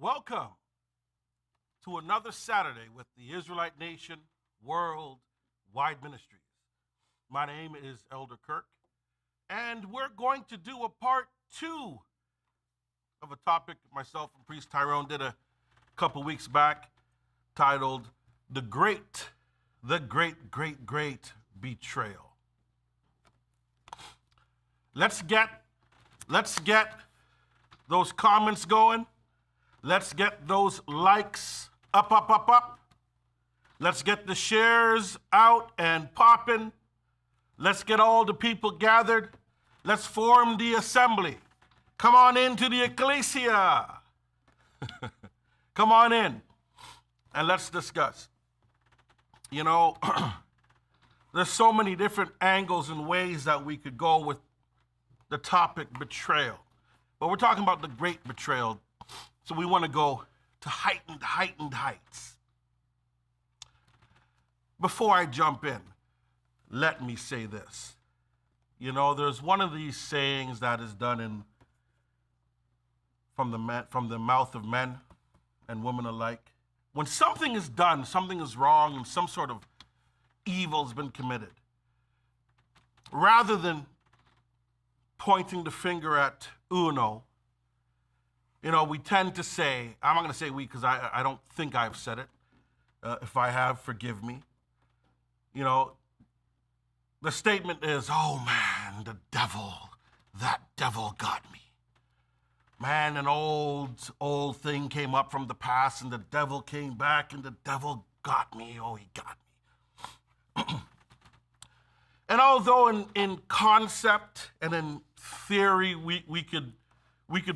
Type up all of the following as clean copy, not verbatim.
Welcome to another Saturday with the Israelite Nation Worldwide Ministries. My name is Elder Kirk, and we're going to do a part 2 of a topic myself and Priest Tyrone did a couple weeks back titled The Great Betrayal. Let's get those comments going. Let's get those likes up. Let's get the shares out and popping. Let's get all the people gathered. Let's form the assembly. Come on into the ecclesia. Come on in and let's discuss. You know, there's so many different angles and ways that we could go with the topic betrayal. But we're talking about the great betrayal. So we want to go to heightened heights. Before I jump in, let me say this. You know, there's one of these sayings that is done from the mouth of men and women alike. When something is done, something is wrong, and some sort of evil has been committed, rather than pointing the finger at uno, you know, we tend to say, I'm not going to say we because I don't think I've said it. If I have, forgive me. You know, the statement is, oh man, that devil got me. Man, an old thing came up from the past and the devil came back and the devil got me. Oh, he got me. And although in concept and in theory, we could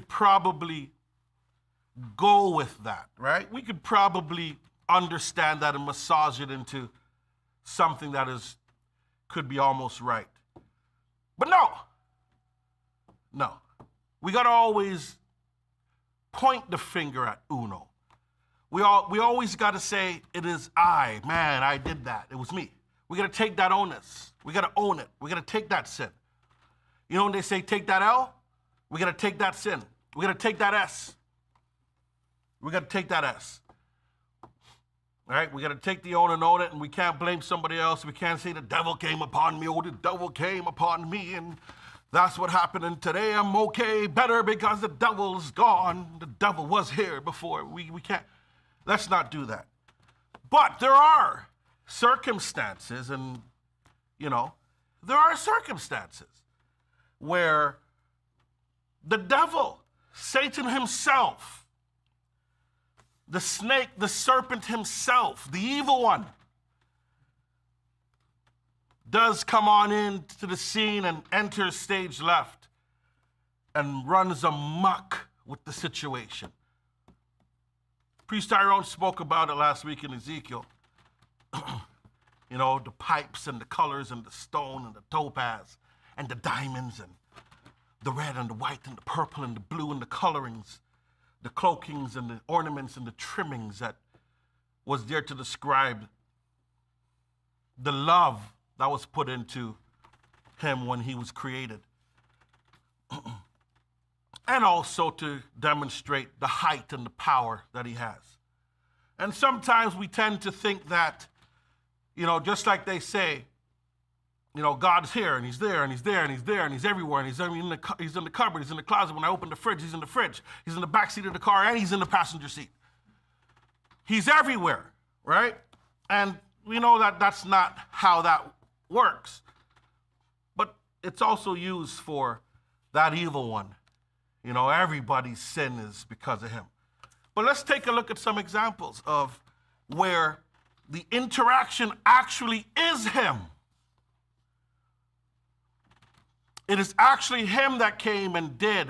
probably go with that, right? We could probably understand that and massage it into something that could be almost right. But no. We gotta always point the finger at uno. We always gotta say, it is I. Man, I did that. It was me. We gotta take that onus. We gotta own it. We gotta take that sin. You know when they say take that L? We gotta take that sin. We gotta take that S. We gotta take that S. All right? We gotta take the own it, and we can't blame somebody else. We can't say the devil came upon me, the devil came upon me, and that's what happened, and today I'm okay, better because the devil's gone. The devil was here before. We can't. Let's not do that. But there are circumstances, and, you know, there are circumstances where the devil, Satan himself, the snake, the serpent himself, the evil one, does come on into the scene and enters stage left and runs amok with the situation. Priest Tyrone spoke about it last week in Ezekiel. You know, the pipes and the colors and the stone and the topaz and the diamonds and the red and the white and the purple and the blue and the colorings, the cloakings and the ornaments and the trimmings that was there to describe the love that was put into him when he was created. And also to demonstrate the height and the power that he has. And sometimes we tend to think that, you know, just like they say, you know, God's here, and he's there, and he's there, and he's there, and he's everywhere, and he's in the cupboard, he's in the closet. When I open the fridge, he's in the fridge. He's in the back seat of the car, and he's in the passenger seat. He's everywhere, right? And we know that that's not how that works. But it's also used for that evil one. You know, everybody's sin is because of him. But let's take a look at some examples of where the interaction actually is him. It is actually him that came and did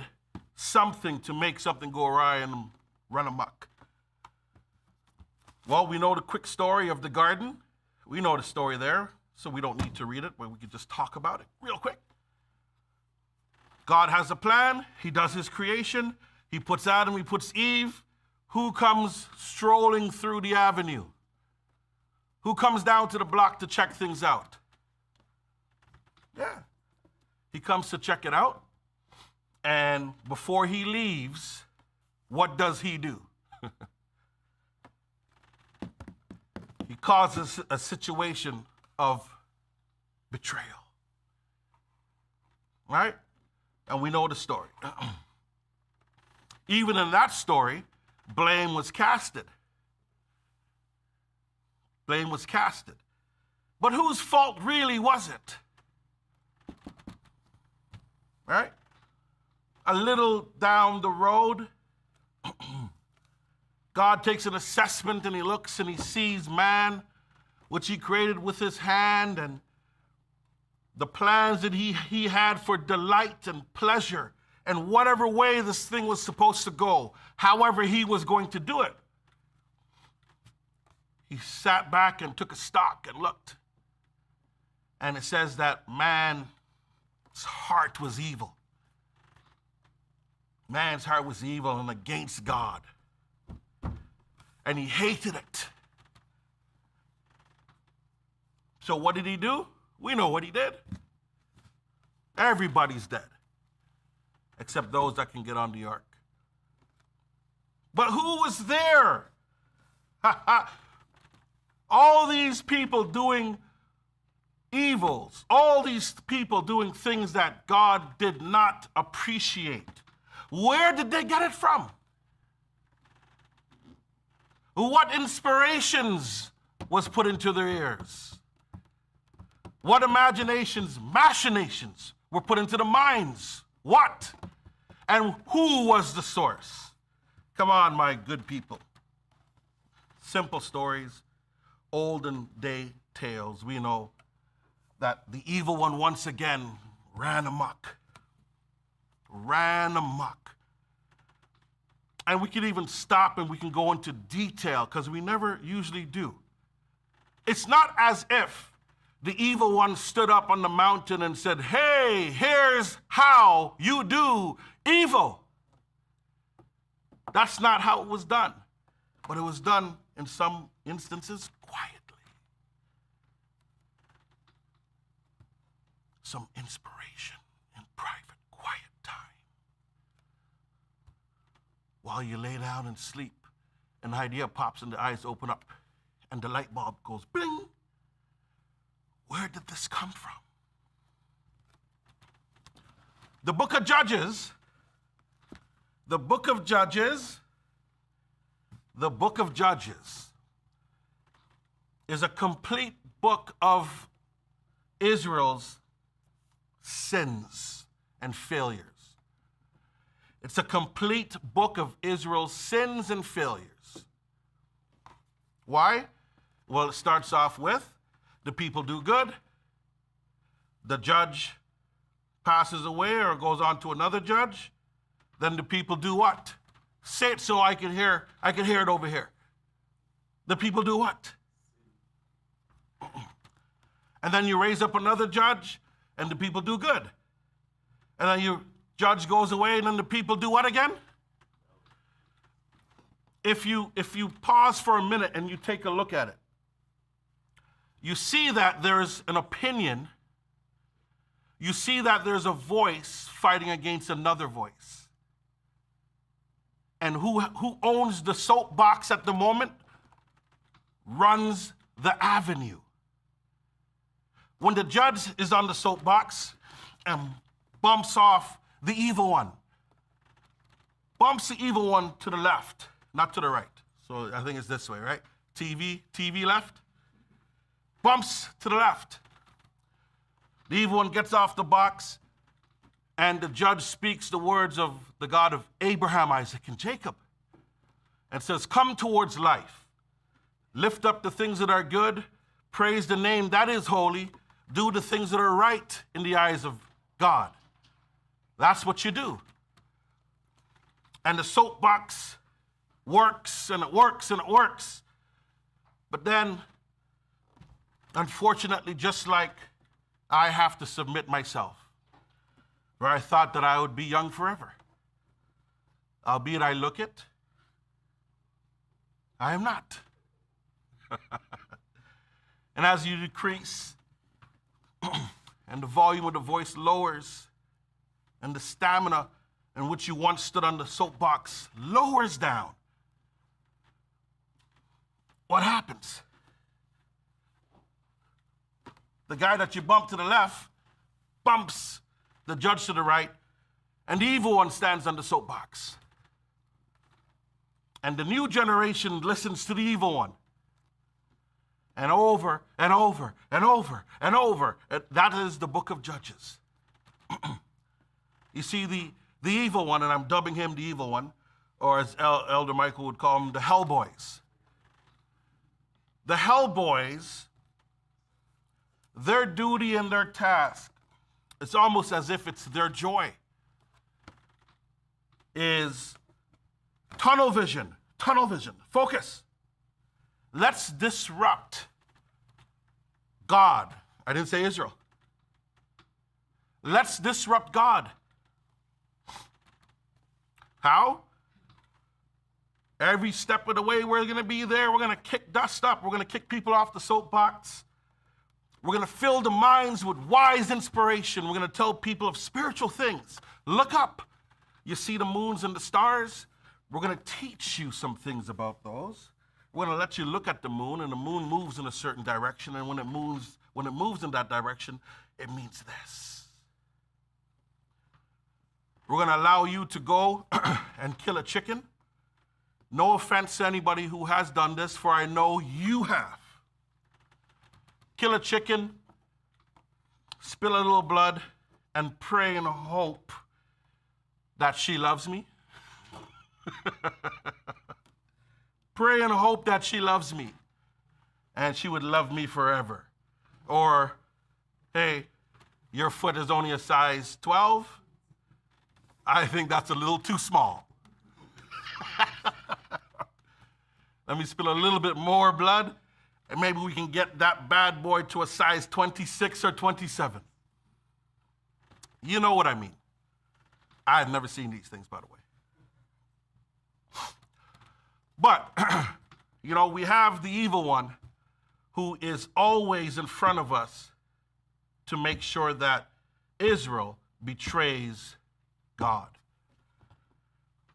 something to make something go awry and run amok. Well, we know the quick story of the garden. We know the story there, so we don't need to read it, but we could just talk about it real quick. God has a plan. He does his creation. He puts Adam, he puts Eve. Who comes strolling through the avenue? Who comes down to the block to check things out? Yeah. He comes to check it out. And before he leaves, what does he do? He causes a situation of betrayal. Right? And we know the story. Even in that story, blame was casted. Blame was casted. But whose fault really was it? Right? A little down the road, God takes an assessment and he looks and he sees man, which he created with his hand, and the plans that he had for delight and pleasure, and whatever way this thing was supposed to go, however he was going to do it. He sat back and took a stock and looked. And it says that man's heart was evil. Man's heart was evil and against God. And he hated it. So what did he do? We know what he did. Everybody's dead, except those that can get on the ark. But who was there? All these people doing evils, all these people doing things that God did not appreciate. Where did they get it from? What inspirations was put into their ears? What imaginations, machinations were put into the minds? What? And who was the source? Come on, my good people. Simple stories, olden day tales. We know that the evil one once again ran amok. Ran amok. And we can even stop and we can go into detail because we never usually do. It's not as if the evil one stood up on the mountain and said, hey, here's how you do evil. That's not how it was done. But it was done in some instances quietly. Some inspiration in private, quiet time. While you lay down and sleep, an idea pops and the eyes open up and the light bulb goes bling. Where did this come from? The book of Judges, the book of Judges is a complete book of Israel's sins and failures. It's a complete book of Israel's sins and failures. Why? Well, it starts off with the people do good, the judge passes away or goes on to another judge, then the people do what? Say it so I can hear it over here. The people do what? And then you raise up another judge and the people do good. And then your judge goes away and then the people do what again? If you pause for a minute and you take a look at it, you see that there's an opinion. You see that there's a voice fighting against another voice. And who owns the soapbox at the moment runs the avenue. When the judge is on the soapbox and bumps off the evil one, bumps the evil one to the left, not to the right. So I think it's this way, right? TV left. Bumps to the left. The evil one gets off the box, and the judge speaks the words of the God of Abraham, Isaac, and Jacob, and says, come towards life. Lift up the things that are good. Praise the name that is holy. Do the things that are right in the eyes of God. That's what you do. And the soapbox works, and it works, and it works. But then, unfortunately, just like I have to submit myself, where I thought that I would be young forever. Albeit I look it, I am not. And as you decrease, and the volume of the voice lowers, and the stamina in which you once stood on the soapbox lowers down, what happens? The guy that you bump to the left bumps the judge to the right, and the evil one stands on the soapbox. And the new generation listens to the evil one. And over and over and over and over. That is the book of Judges. You see, the evil one, and I'm dubbing him the evil one, or as Elder Michael would call them, the Hellboys. The Hellboys, their duty and their task, it's almost as if it's their joy, is tunnel vision, focus. Let's disrupt God. I didn't say Israel. Let's disrupt God. How? Every step of the way we're going to be there. We're going to kick dust up. We're going to kick people off the soapbox. We're going to fill the minds with wise inspiration. We're going to tell people of spiritual things. Look up. You see the moons and the stars? We're going to teach you some things about those. We're going to let you look at the moon, and the moon moves in a certain direction, and when it moves in that direction, it means this. We're going to allow you to go and kill a chicken. No offense to anybody who has done this, for I know you have. Kill a chicken, spill a little blood, and pray and hope that she loves me. Pray and hope that she loves me, and she would love me forever. Or, hey, your foot is only a size 12. I think that's a little too small. Let me spill a little bit more blood, and maybe we can get that bad boy to a size 26 or 27. You know what I mean. I've never seen these things, by the way. But, we have the evil one who is always in front of us to make sure that Israel betrays God.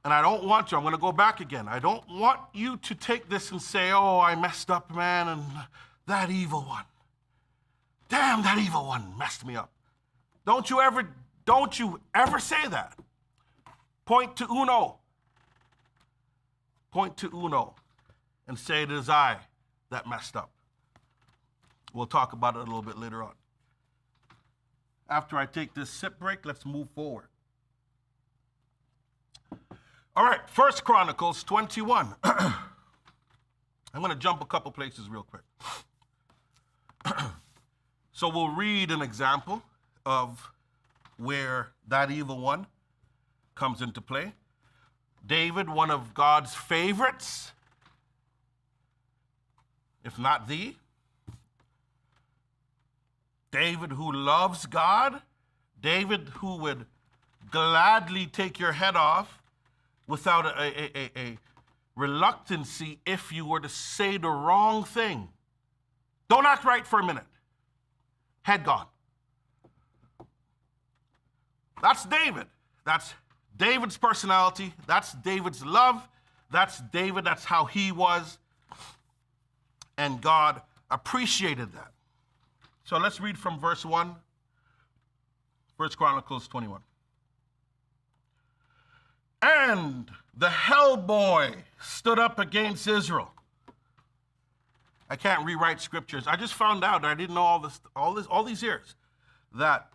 And I don't want you, I'm going to go back again. I don't want you to take this and say, oh, I messed up, man, and that evil one. Damn, that evil one messed me up. Don't you ever say that. Point to uno. Point to uno and say it is I that messed up. We'll talk about it a little bit later on. After I take this sip break, let's move forward. All right, 1 Chronicles 21. I'm going to jump a couple places real quick. So we'll read an example of where that evil one comes into play. David, one of God's favorites, if not the. David who loves God. David who would gladly take your head off without a reluctancy if you were to say the wrong thing. Don't act right for a minute. Head gone. That's David. That's David's personality. That's David's love. That's David. That's how he was. And God appreciated that. So let's read from verse 1, 1 Chronicles 21. And the Hellboy stood up against Israel. I can't rewrite scriptures. I just found out that I didn't know all these years that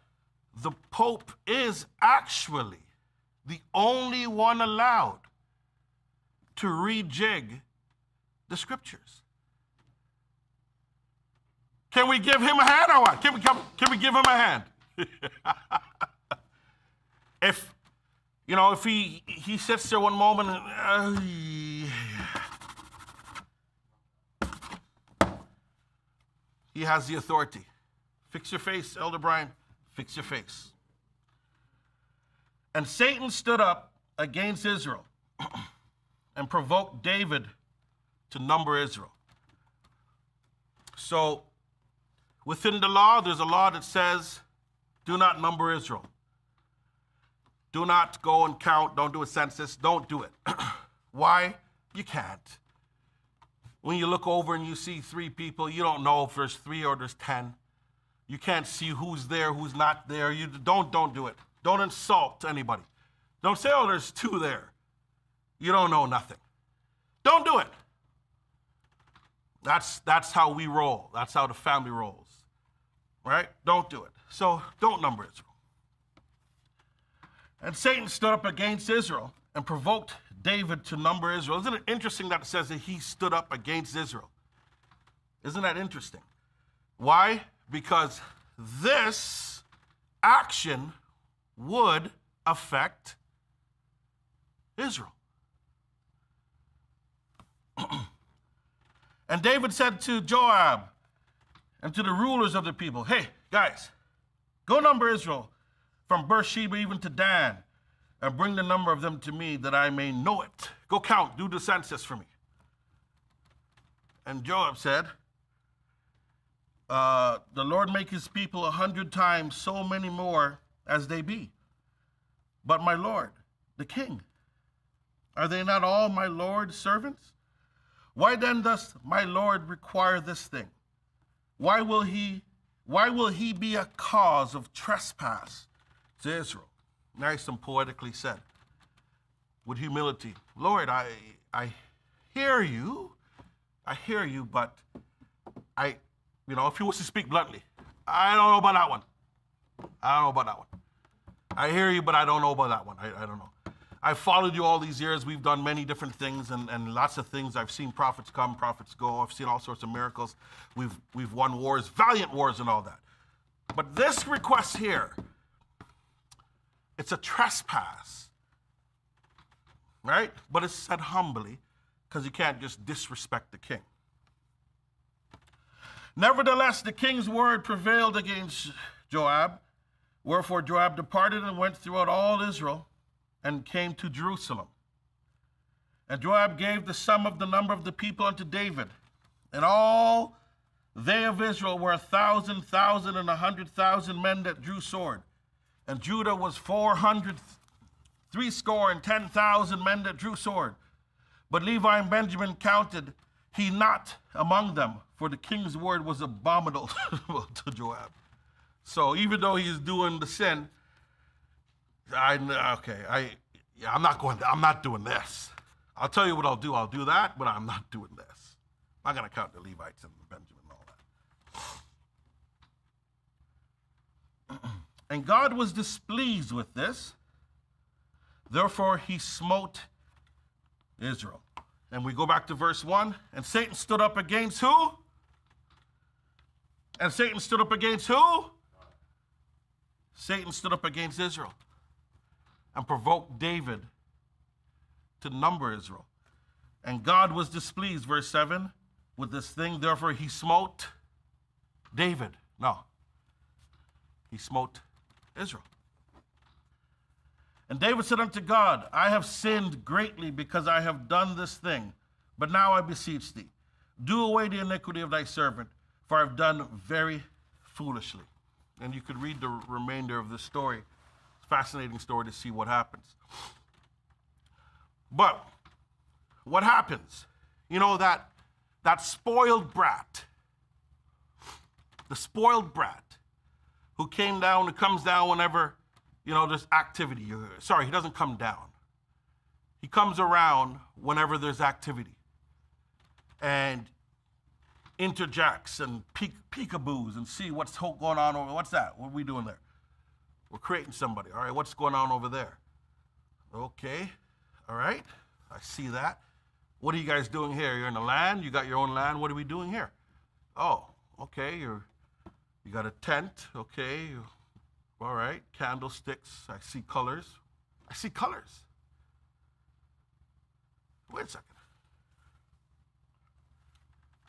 the Pope is actually the only one allowed to rejig the scriptures. Can we give him a hand or what? Can we give him a hand? If he sits there one moment and he has the authority. Fix your face, Elder Brian. Fix your face. And Satan stood up against Israel and provoked David to number Israel. So within the law, there's a law that says, do not number Israel. Do not go and count. Don't do a census. Don't do it. Why? You can't. When you look over and you see 3 people, you don't know if there's 3 or there's 10. You can't see who's there, who's not there. You don't do it. Don't insult anybody. Don't say, oh, there's 2 there. You don't know nothing. Don't do it. That's how we roll. That's how the family rolls. Right? Don't do it. So don't number Israel. And Satan stood up against Israel and provoked David to number Israel. Isn't it interesting that it says that he stood up against Israel? Isn't that interesting? Why? Because this action would affect Israel. And David said to Joab and to the rulers of the people, hey, guys, go number Israel from Beersheba even to Dan, and bring the number of them to me that I may know it. Go count, do the census for me. And Joab said, the Lord make his people 100 times so many more as they be. But my Lord, the king, are they not all my Lord's servants? Why then does my Lord require this thing? Why will he be a cause of trespass to Israel? Nice and poetically said. With humility. Lord, I hear you. I hear you, but if he was to speak bluntly, I don't know about that one. I don't know about that one. I hear you, but I don't know about that one. I don't know. I've followed you all these years. We've done many different things and lots of things. I've seen prophets come, prophets go. I've seen all sorts of miracles. We've won wars, valiant wars and all that. But this request here, it's a trespass, right? But it's said humbly because you can't just disrespect the king. Nevertheless, the king's word prevailed against Joab. Wherefore Joab departed and went throughout all Israel and came to Jerusalem. And Joab gave the sum of the number of the people unto David. And all they of Israel were 1,000, 1,000, and 100,000 men that drew sword. And Judah was 400, 310,000 men that drew sword. But Levi and Benjamin counted he not among them, for the king's word was abominable to Joab. So even though he's doing the sin, I'm not doing this. I'll tell you what I'll do. I'll do that, but I'm not doing this. I'm not going to count the Levites and Benjamin and all that. And God was displeased with this. Therefore, he smote Israel. And we go back to verse 1. And Satan stood up against who? And Satan stood up against who? Satan stood up against Israel and provoked David to number Israel. And God was displeased, verse 7, with this thing. Therefore, he smote David. No. He smote Israel. And David said unto God, I have sinned greatly because I have done this thing. But now I beseech thee, do away the iniquity of thy servant, for I have done very foolishly. And you could read the remainder of this story. It's a fascinating story to see what happens. But what happens? You know, that spoiled brat, the spoiled brat who comes down whenever, there's activity. Sorry, he doesn't come down. He comes around whenever there's activity and interjects and peekaboos and see what's going on over. What's that? What are we doing there? We're creating somebody. All right, what's going on over there? Okay, all right, I see that. What are you guys doing here? You're in the land. You got your own land. What are we doing here? Oh, okay, you got a tent. Okay, all right, candlesticks. I see colors. Wait a second.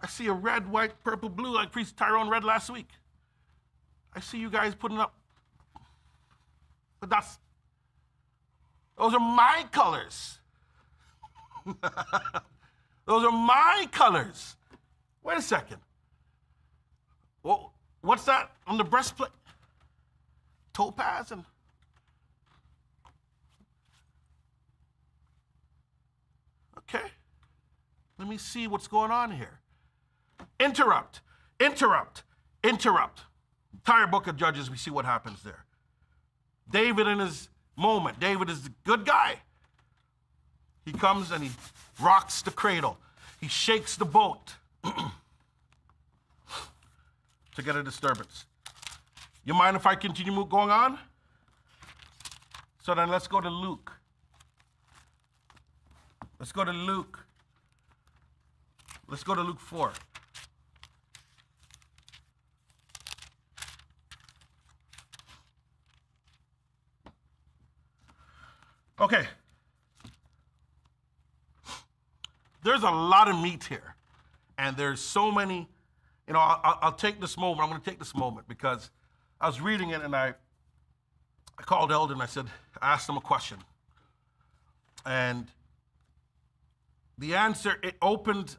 I see a red, white, purple, blue, like Priest Tyrone read last week. I see you guys putting up, but those are my colors. Those are my colors. Wait a second. Well, what's that on the breastplate? Topaz and... Okay. Let me see what's going on here. Interrupt, interrupt, interrupt. Entire book of Judges, we see what happens there. David in his moment. David is the good guy. He comes and he rocks the cradle. He shakes the boat to get a disturbance. You mind if I continue going on? So then let's go to Luke. Let's go to Luke. Let's go to Luke 4. Okay. There's a lot of meat here. And there's so many, I'll take this moment. I'm going to take this moment because I was reading it and I called Eldon and I asked him a question. And the answer, it opened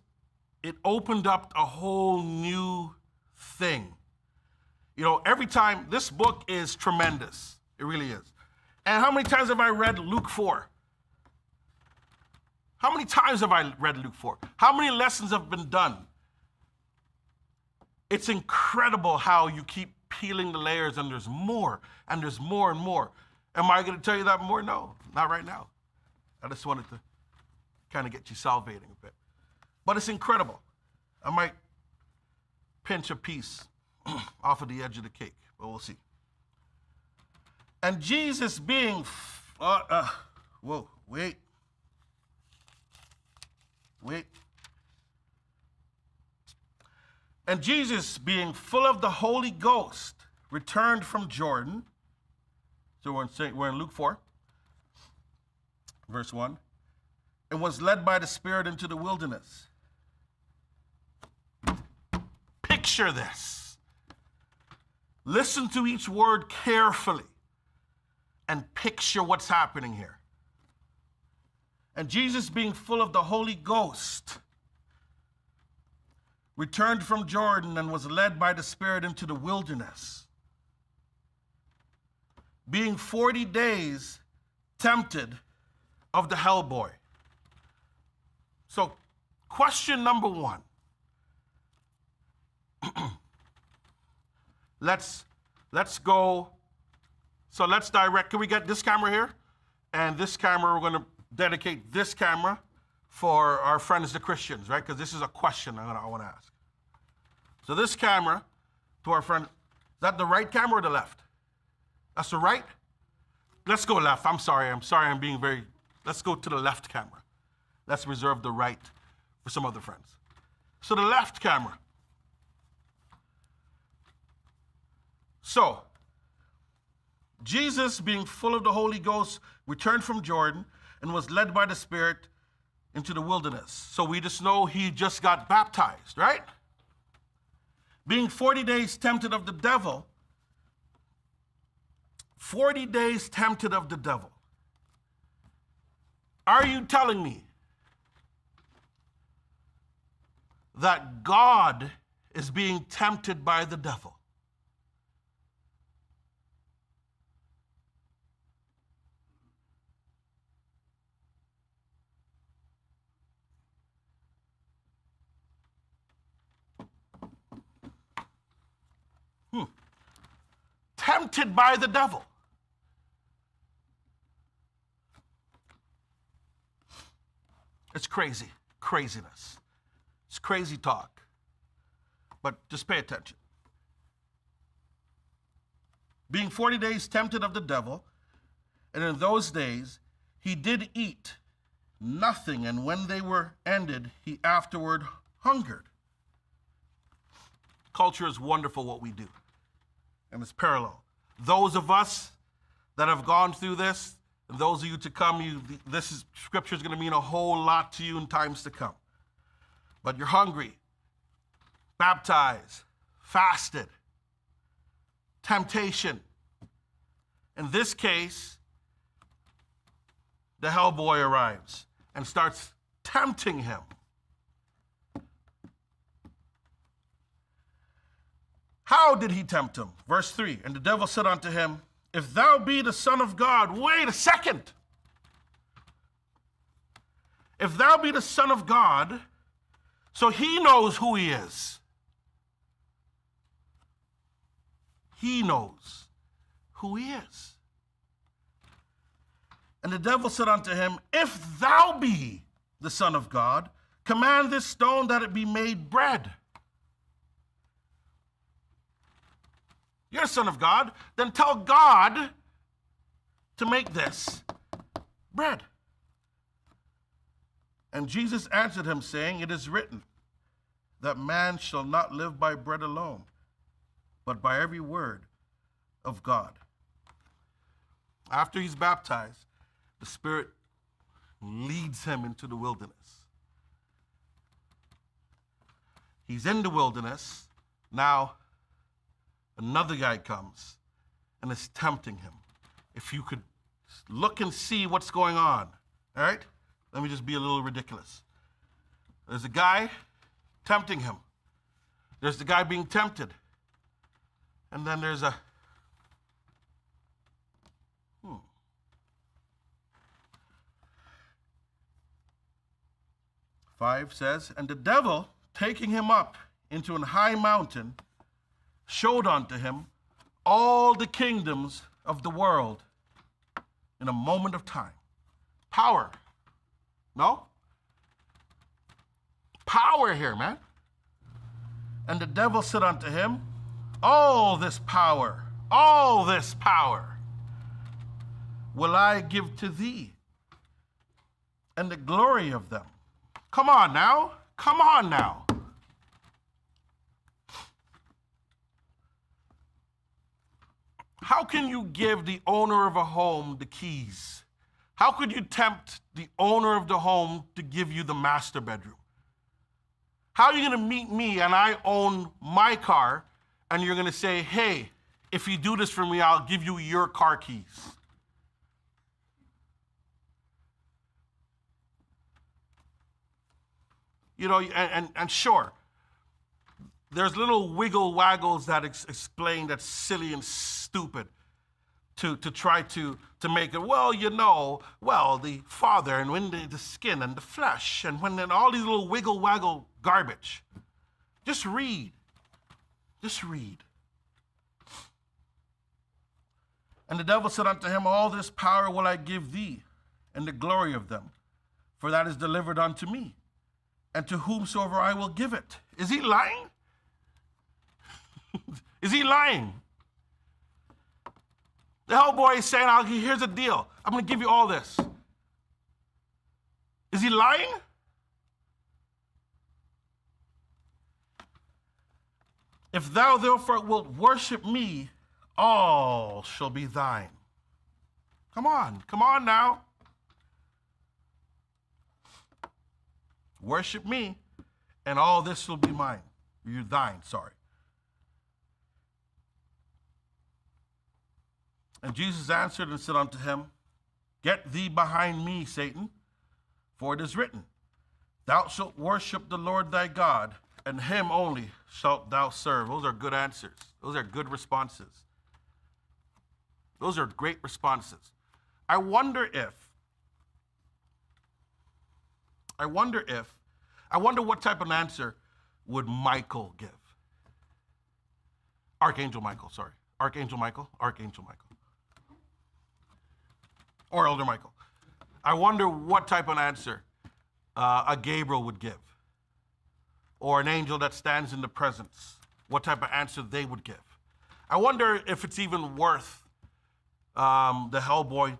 up a whole new thing. Every time, this book is tremendous. It really is. And how many times have I read Luke 4? How many times have I read Luke 4? How many lessons have been done? It's incredible how you keep peeling the layers and there's more and there's more and more. Am I going to tell you that more? No, not right now. I just wanted to kind of get you salivating a bit. But it's incredible. I might pinch a piece off of the edge of the cake, but we'll see. And Jesus being, wait. And Jesus, being full of the Holy Ghost, returned from Jordan. So we're in Luke 4, verse 1. And was led by the Spirit into the wilderness. Picture this. Listen to each word carefully and picture what's happening here. And Jesus, being full of the Holy Ghost, returned from Jordan and was led by the Spirit into the wilderness, being 40 days tempted of the hell boy. So, question number one. Let's go. So let's direct. Can we get this camera here? And this camera, we're going to dedicate this camera for our friends, the Christians, right? Because this is a question I want to ask. So this camera to our friend, is that the right camera or the left? That's the right? Let's go left. I'm sorry, I'm being let's go to the left camera. Let's reserve the right for some other friends. So the left camera. So, Jesus, being full of the Holy Ghost, returned from Jordan and was led by the Spirit into the wilderness. So we just know he just got baptized, right? Being 40 days tempted of the devil. 40 days tempted of the devil. Are you telling me that God is being tempted by the devil? Tempted by the devil. It's craziness. It's crazy talk. But just pay attention. Being 40 days tempted of the devil, and in those days he did eat nothing, and when they were ended, he afterward hungered. Culture is wonderful what we do. And it's parallel. Those of us that have gone through this, and those of you to come, scripture is going to mean a whole lot to you in times to come. But you're hungry, baptized, fasted, temptation. In this case, the hell boy arrives and starts tempting him. How did he tempt him? Verse 3, and the devil said unto him, if thou be the Son of God, wait a second. If thou be the Son of God, So he knows who he is. He knows who he is. And the devil said unto him, if thou be the Son of God, command this stone that it be made bread. You're the Son of God, then tell God to make this bread. And Jesus answered him, saying, it is written, that man shall not live by bread alone, but by every word of God. After he's baptized, the Spirit leads him into the wilderness. He's in the wilderness. Now, another guy comes and is tempting him. If you could look and see what's going on, all right? Let me just be a little ridiculous. There's a guy tempting him. There's the guy being tempted. And then there's a... 5 says, and the devil, taking him up into an high mountain, showed unto him all the kingdoms of the world in a moment of time. Power. No? Power here, man. And the devil said unto him, all this power will I give to thee, and the glory of them. Come on now. Come on now. How can you give the owner of a home the keys? How could you tempt the owner of the home to give you the master bedroom? How are you going to meet me and I own my car and you're going to say, hey, if you do this for me, I'll give you your car keys? You know, and sure, there's little wiggle waggles that explain that's silly and stupid to try to make it, well, you know, well, the father and when the skin and the flesh and when then all these little wiggle waggle garbage. Just read. Just read. And the devil said unto him, all this power will I give thee, and the glory of them, for that is delivered unto me, and to whomsoever I will give it. Is he lying? Is he lying? The hellboy is saying, here's the deal. I'm going to give you all this. Is he lying? If thou therefore wilt worship me, all shall be thine. Come on now. Worship me, and all this will be mine. You're thine, sorry. And Jesus answered and said unto him, get thee behind me, Satan, for it is written, thou shalt worship the Lord thy God, and him only shalt thou serve. Those are good answers. Those are good responses. Those are great responses. I wonder what type of answer would Michael give? Archangel Michael. Or Elder Michael. I wonder what type of answer a Gabriel would give. Or an angel that stands in the presence, what type of answer they would give. I wonder if it's even worth the hellboy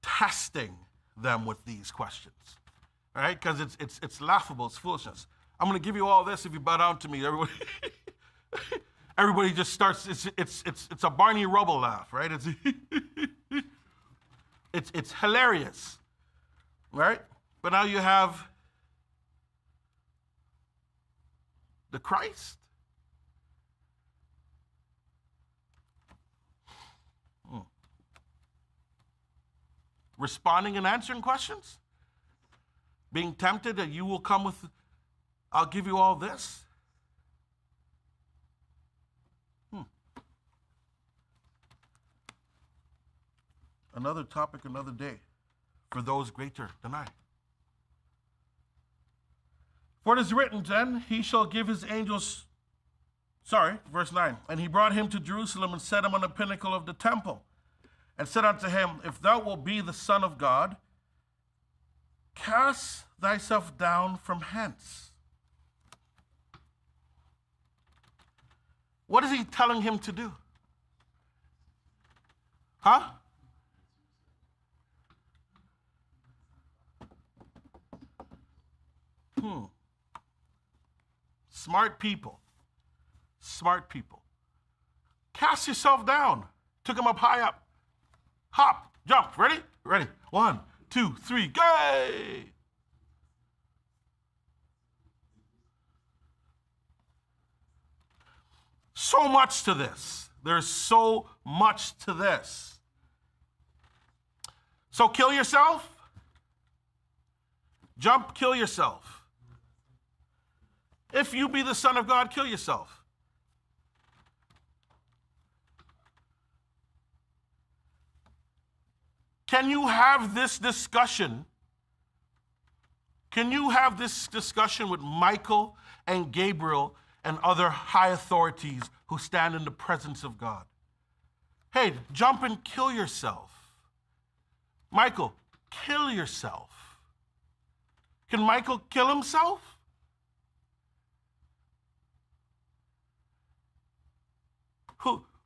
testing them with these questions. All right? Because it's laughable, it's foolishness. I'm going to give you all this if you bow down to me. Everybody just starts, it's a Barney Rubble laugh, right? It's hilarious, right? But now you have the Christ. Responding and answering questions. Being tempted that you will come with, I'll give you all this. Another topic, another day, for those greater than I. For it is written, then, he shall give his angels, verse 9. And he brought him to Jerusalem and set him on the pinnacle of the temple, and said unto him, if thou wilt be the Son of God, cast thyself down from hence. What is he telling him to do? Huh? Smart people. Smart people. Cast yourself down. Took him up high up. Hop, jump. Ready? Ready. 1, 2, 3, go! So much to this. There's so much to this. So kill yourself. Jump, kill yourself. If you be the Son of God, kill yourself. Can you have this discussion? Can you have this discussion with Michael and Gabriel and other high authorities who stand in the presence of God? Hey, jump and kill yourself. Michael, kill yourself. Can Michael kill himself?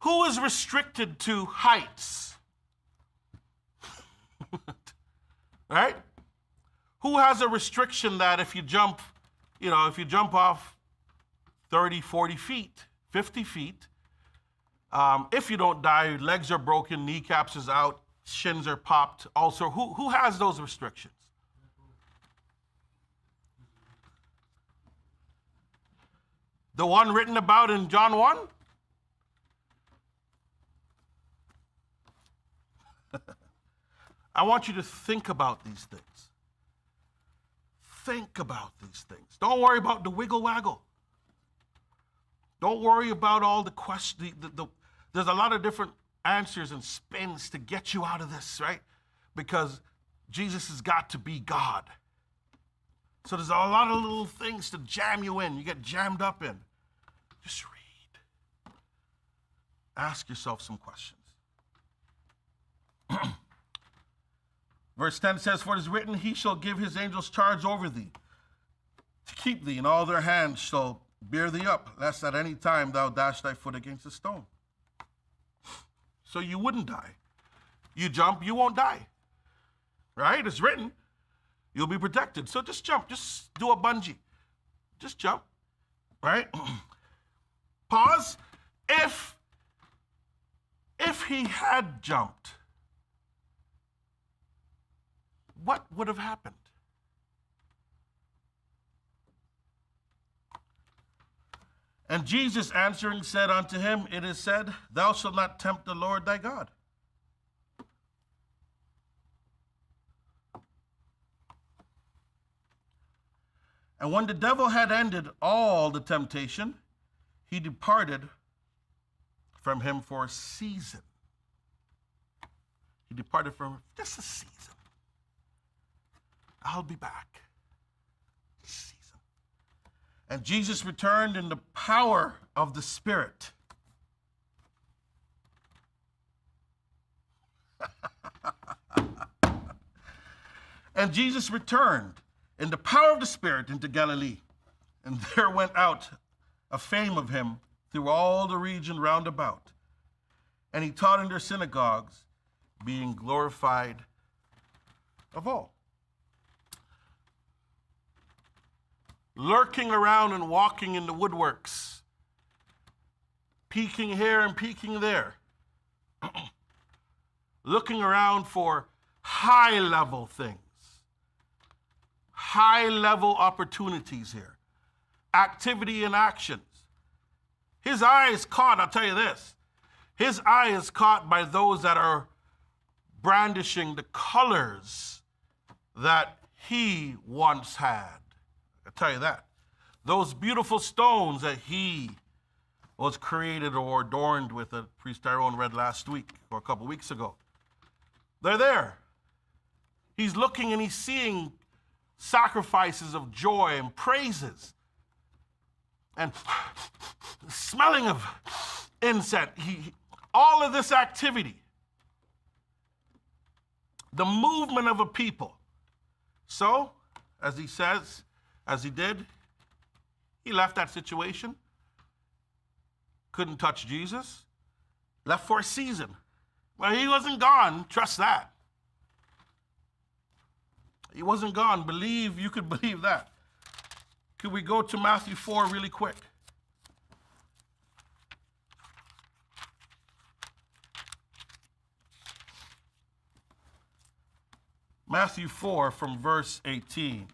Who is restricted to heights? Right? Who has a restriction that if you jump, if you jump off 30, 40 feet, 50 feet, if you don't die, legs are broken, kneecaps is out, shins are popped. Also, who has those restrictions? The one written about in John 1? I want you to think about these things. Think about these things. Don't worry about the wiggle waggle. Don't worry about all the questions. There's a lot of different answers and spins to get you out of this, right? Because Jesus has got to be God. So there's a lot of little things to jam you in. You get jammed up in. Just read. Ask yourself some questions. Verse 10 says, for it is written, he shall give his angels charge over thee, to keep thee, and all their hands shall bear thee up, lest at any time thou dash thy foot against a stone. So you wouldn't die. You jump, you won't die. Right? It's written. You'll be protected. So just jump. Just do a bungee. Just jump. Right? Pause. If he had jumped, what would have happened? And Jesus answering said unto him, it is said, thou shalt not tempt the Lord thy God. And when the devil had ended all the temptation, he departed from him for a season. He departed from him just a season. I'll be back. Season. And Jesus returned in the power of the Spirit. And Jesus returned in the power of the Spirit into Galilee. And there went out a fame of him through all the region round about. And he taught in their synagogues, being glorified of all. Lurking around and walking in the woodworks, peeking here and peeking there, looking around for high-level things, high-level opportunities here, activity and actions. His eye is caught, I'll tell you this, his eye is caught by those that are brandishing the colors that he once had. I'll tell you that. Those beautiful stones that he was created or adorned with, that Priest Tyrone read last week or a couple weeks ago. They're there. He's looking and he's seeing sacrifices of joy and praises and smelling of incense. All of this activity, the movement of a people. So, as he says, as he did, he left that situation, couldn't touch Jesus, left for a season. Well, he wasn't gone, trust that. He wasn't gone, you could believe that. Could we go to Matthew 4 really quick? Matthew 4 from verse 18.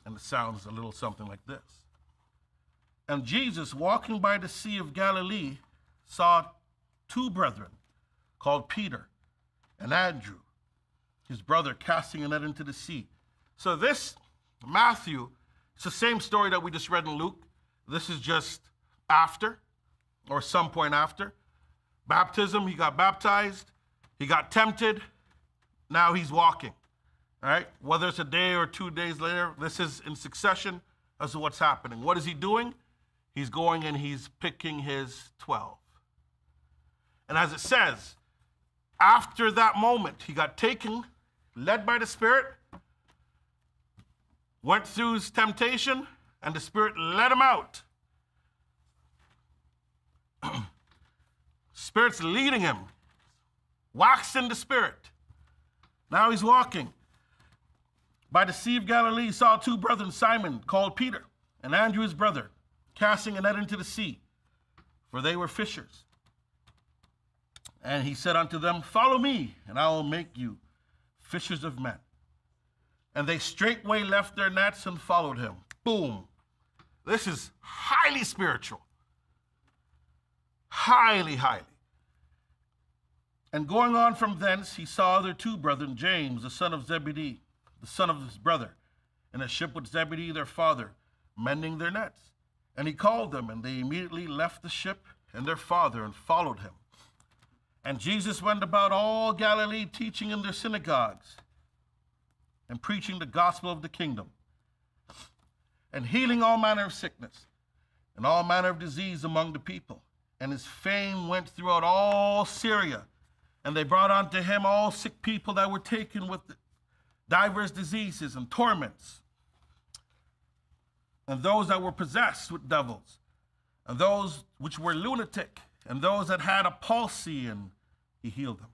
And it sounds a little something like this. And Jesus, walking by the Sea of Galilee, saw two brethren called Peter and Andrew, his brother, casting a net into the sea. So this, Matthew, it's the same story that we just read in Luke. This is just after, or some point after. Baptism, he got baptized, he got tempted, now he's walking, all right? Whether it's a day or 2 days later, this is in succession as to what's happening. What is he doing? He's going and he's picking his 12. And as it says, after that moment, he got taken, led by the Spirit, went through his temptation, and the Spirit led him out. Spirit's leading him, waxed in the Spirit. Now he's walking. By the Sea of Galilee, he saw two brethren, Simon, called Peter, and Andrew his brother, casting a net into the sea, for they were fishers. And he said unto them, follow me, and I will make you fishers of men. And they straightway left their nets and followed him. Boom. This is highly spiritual. Highly, highly. And going on from thence, he saw other two brethren, James, the son of Zebedee, the son of his brother, in a ship with Zebedee, their father, mending their nets. And he called them, and they immediately left the ship and their father and followed him. And Jesus went about all Galilee, teaching in their synagogues and preaching the gospel of the kingdom, and healing all manner of sickness and all manner of disease among the people. And his fame went throughout all Syria, and they brought unto him all sick people that were taken with divers diseases and torments, and those that were possessed with devils, and those which were lunatic, and those that had a palsy, and he healed them.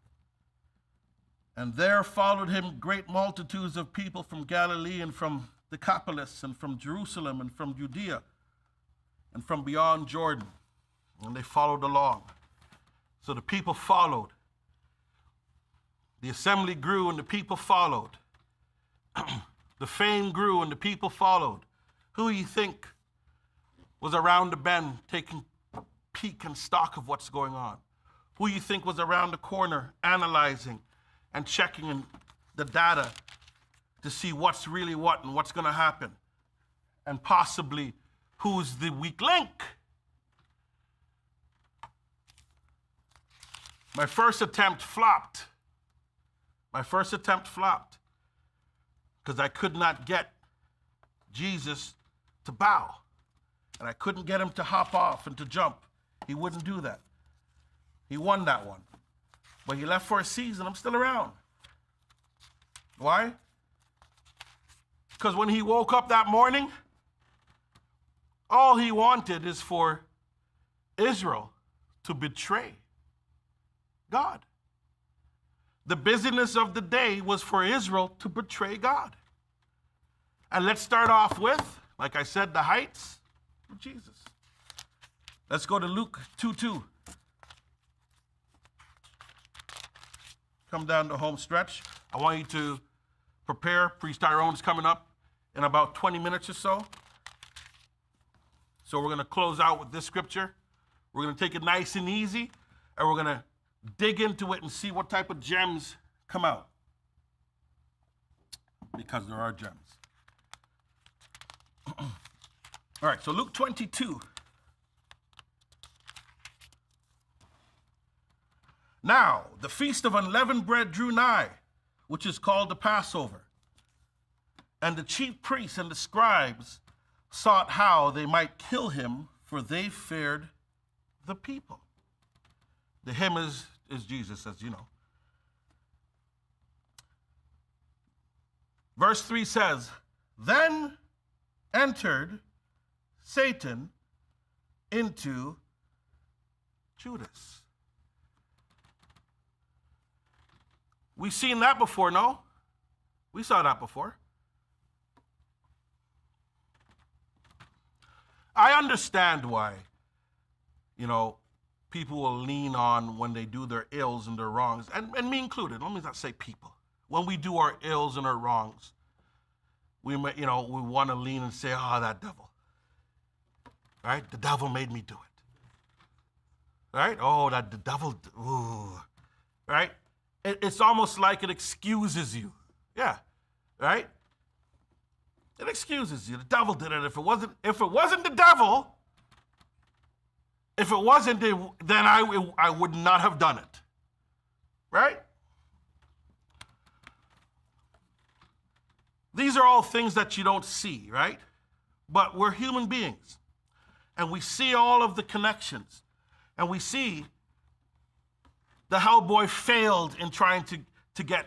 And there followed him great multitudes of people from Galilee, and from Decapolis, and from Jerusalem, and from Judea, and from beyond Jordan. And they followed along. So the people followed. The assembly grew and the people followed. The fame grew and the people followed. Who do you think was around the bend taking peek and stock of what's going on? Who do you think was around the corner analyzing and checking in the data to see what's really what and what's going to happen? And possibly who's the weak link? My first attempt flopped. Because I could not get Jesus to bow. And I couldn't get him to hop off and to jump. He wouldn't do that. He won that one. But he left for a season. I'm still around. Why? Because when he woke up that morning, all he wanted is for Israel to betray God. The busyness of the day was for Israel to betray God. And let's start off with, like I said, the heights of Jesus. Let's go to Luke 2:2. Come down the home stretch. I want you to prepare. Priest Tyrone's coming up in about 20 minutes or so. So we're going to close out with this scripture. We're going to take it nice and easy, and we're going to dig into it and see what type of gems come out. Because there are gems. All right, so Luke 22. Now, the feast of unleavened bread drew nigh, which is called the Passover. And the chief priests and the scribes sought how they might kill him, for they feared the people. The him is Jesus, as you know. Verse 3 says, then entered Satan into Judas. We've seen that before, no? We saw that before. I understand why, people will lean on when they do their ills and their wrongs, and me included. Let me not say people. When we do our ills and our wrongs, we want to lean and say, oh, that devil. Right? The devil made me do it. Right? Oh, the devil, ooh. Right? It's almost like it excuses you. Yeah. Right? It excuses you. The devil did it. If it wasn't the devil, then I would not have done it. Right? These are all things that you don't see, right? But we're human beings. And we see all of the connections. And we see the hellboy failed in trying to get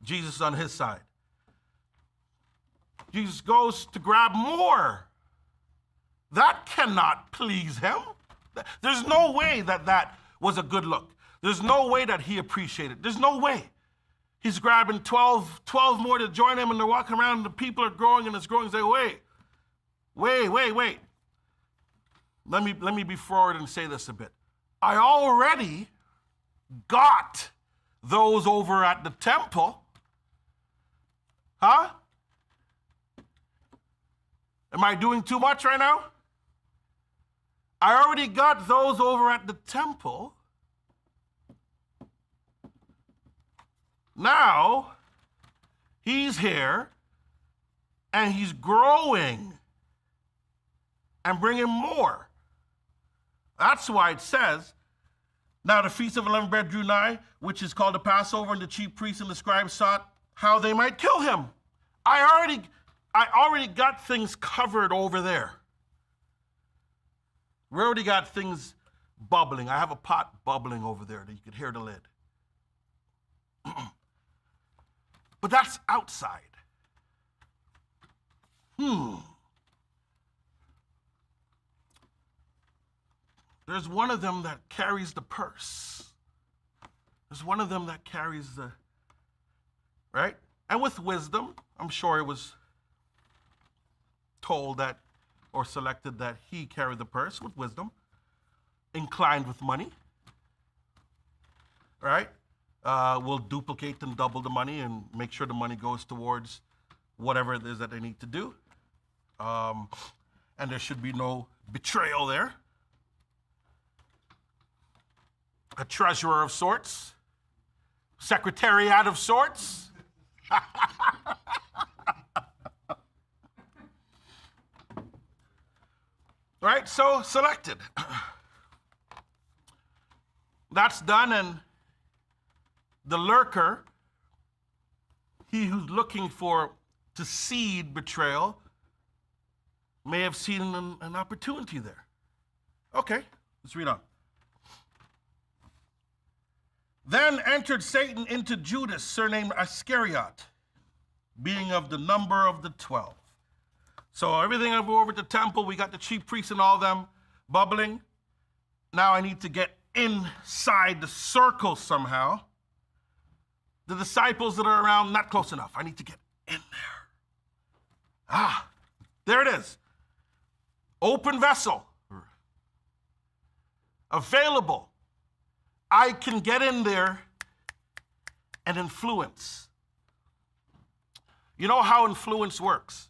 Jesus on his side. Jesus goes to grab more. That cannot please him. There's no way that was a good look. There's no way that he appreciated it. There's no way. He's grabbing 12 more to join him, and they're walking around, and the people are growing, and it's growing. Say, wait. Let me be forward and say this a bit. I already got those over at the temple. Huh? Am I doing too much right now? I already got those over at the temple. Now, he's here, and he's growing and bringing more. That's why it says, now the feast of unleavened bread drew nigh, which is called the Passover, and the chief priests and the scribes sought how they might kill him. I already got things covered over there. We already got things bubbling. I have a pot bubbling over there that you could hear the lid. But that's outside. There's one of them that carries the purse. There's one of them that carries the, right? And with wisdom, I'm sure it was told that, or selected that he carried the purse with wisdom, inclined with money, right? We'll duplicate and double the money and make sure the money goes towards whatever it is that they need to do. And there should be no betrayal there. A treasurer of sorts, secretariat of sorts. Right, so selected. That's done, and the lurker, he who's looking to seed betrayal, may have seen an opportunity there. Okay, let's read on. Then entered Satan into Judas, surnamed Iscariot, being of the number of the 12. So everything over at the temple, we got the chief priests and all them bubbling. Now I need to get inside the circle somehow. The disciples that are around, not close enough. I need to get in there. There it is. Open vessel. Available. I can get in there and influence. You know how influence works?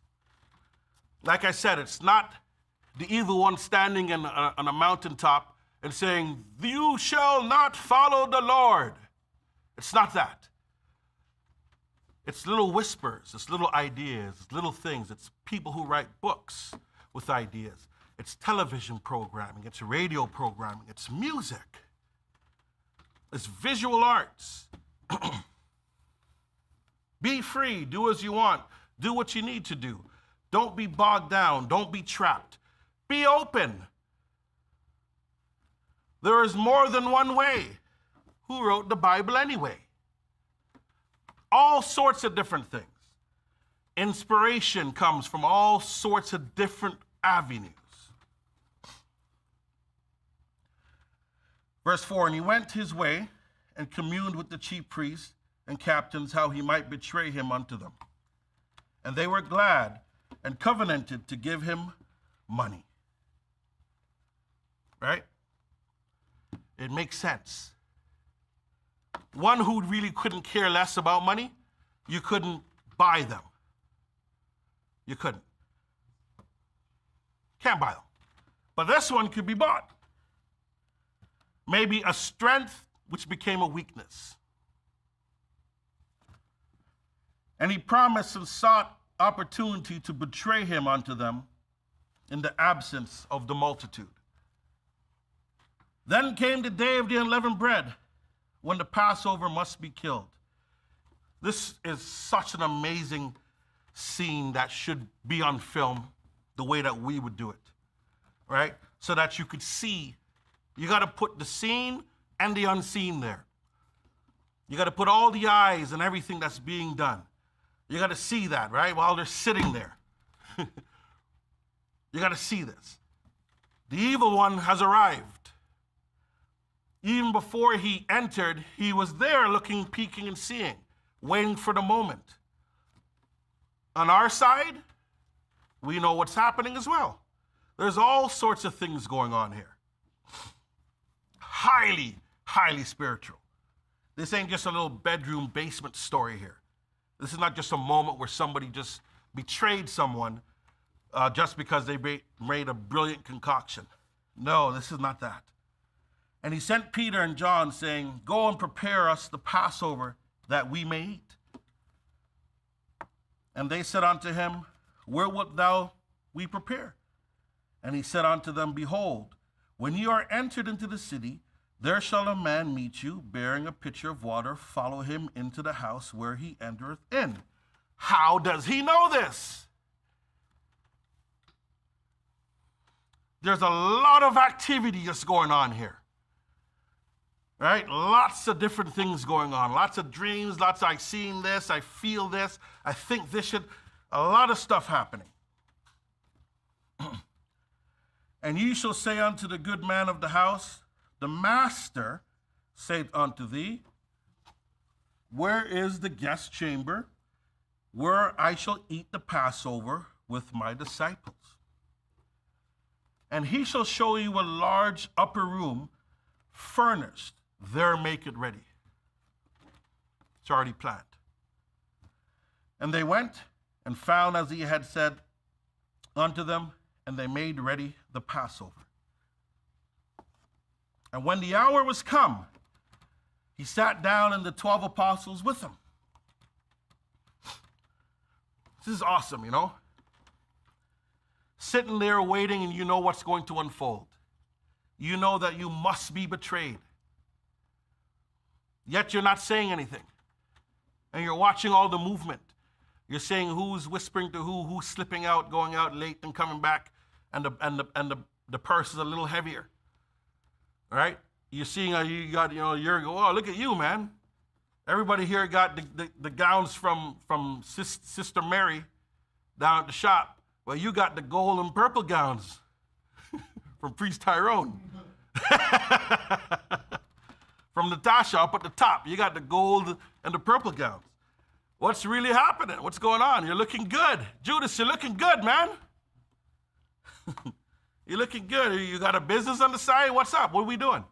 Like I said, it's not the evil one standing on a mountaintop and saying, "You shall not follow the Lord." It's not that. It's little whispers, it's little ideas, it's little things. It's people who write books with ideas. It's television programming, it's radio programming, it's music. It's visual arts. Be free, do as you want. Do what you need to do. Don't be bogged down. Don't be trapped. Be open. There is more than one way. Who wrote the Bible anyway? All sorts of different things. Inspiration comes from all sorts of different avenues. Verse 4, and he went his way and communed with the chief priests and captains how he might betray him unto them. And they were glad and covenanted to give him money. Right? It makes sense. One who really couldn't care less about money, you couldn't buy them. You couldn't. Can't buy them. But this one could be bought. Maybe a strength which became a weakness. And he promised and sought opportunity to betray him unto them in the absence of the multitude. Then came the day of the unleavened bread, when the Passover must be killed. This is such an amazing scene that should be on film the way that we would do it, right? So that you could see. You got to put the seen and the unseen there. You got to put all the eyes and everything that's being done. You got to see that, right? While they're sitting there. You got to see this. The evil one has arrived. Even before he entered, he was there looking, peeking, and seeing, waiting for the moment. On our side, we know what's happening as well. There's all sorts of things going on here. Highly, highly spiritual. This ain't just a little bedroom basement story here. This is not just a moment where somebody just betrayed someone just because they made a brilliant concoction. No, this is not that. And he sent Peter and John, saying, go and prepare us the Passover that we may eat. And they said unto him, where wilt thou we prepare? And he said unto them, behold, when ye are entered into the city, there shall a man meet you, bearing a pitcher of water. Follow him into the house where he entereth in. How does he know this? There's a lot of activity that's going on here. Right? Lots of different things going on. Lots of dreams, lots of I seen this, I feel this, I think this should, a lot of stuff happening. And ye shall say unto the good man of the house, the master saith unto thee, where is the guest chamber where I shall eat the Passover with my disciples? And he shall show you a large upper room furnished. There make it ready. It's already planned. And they went and found as he had said unto them, and they made ready the Passover. And when the hour was come, he sat down and the 12 apostles with him. This is awesome, you know? Sitting there waiting and you know what's going to unfold. You know that you must be betrayed. Yet you're not saying anything. And you're watching all the movement. You're saying who's whispering to who's slipping out, going out late and coming back, and the purse is a little heavier. All right? You're seeing you got, you're oh, look at you, man. Everybody here got the gowns from Sister Mary down at the shop. Well, you got the gold and purple gowns from Priest Tyrone. From Natasha up at the top, you got the gold and the purple gowns. What's really happening? What's going on? You're looking good. Judas, you're looking good, man. You're looking good. You got a business on the side? What's up? What are we doing?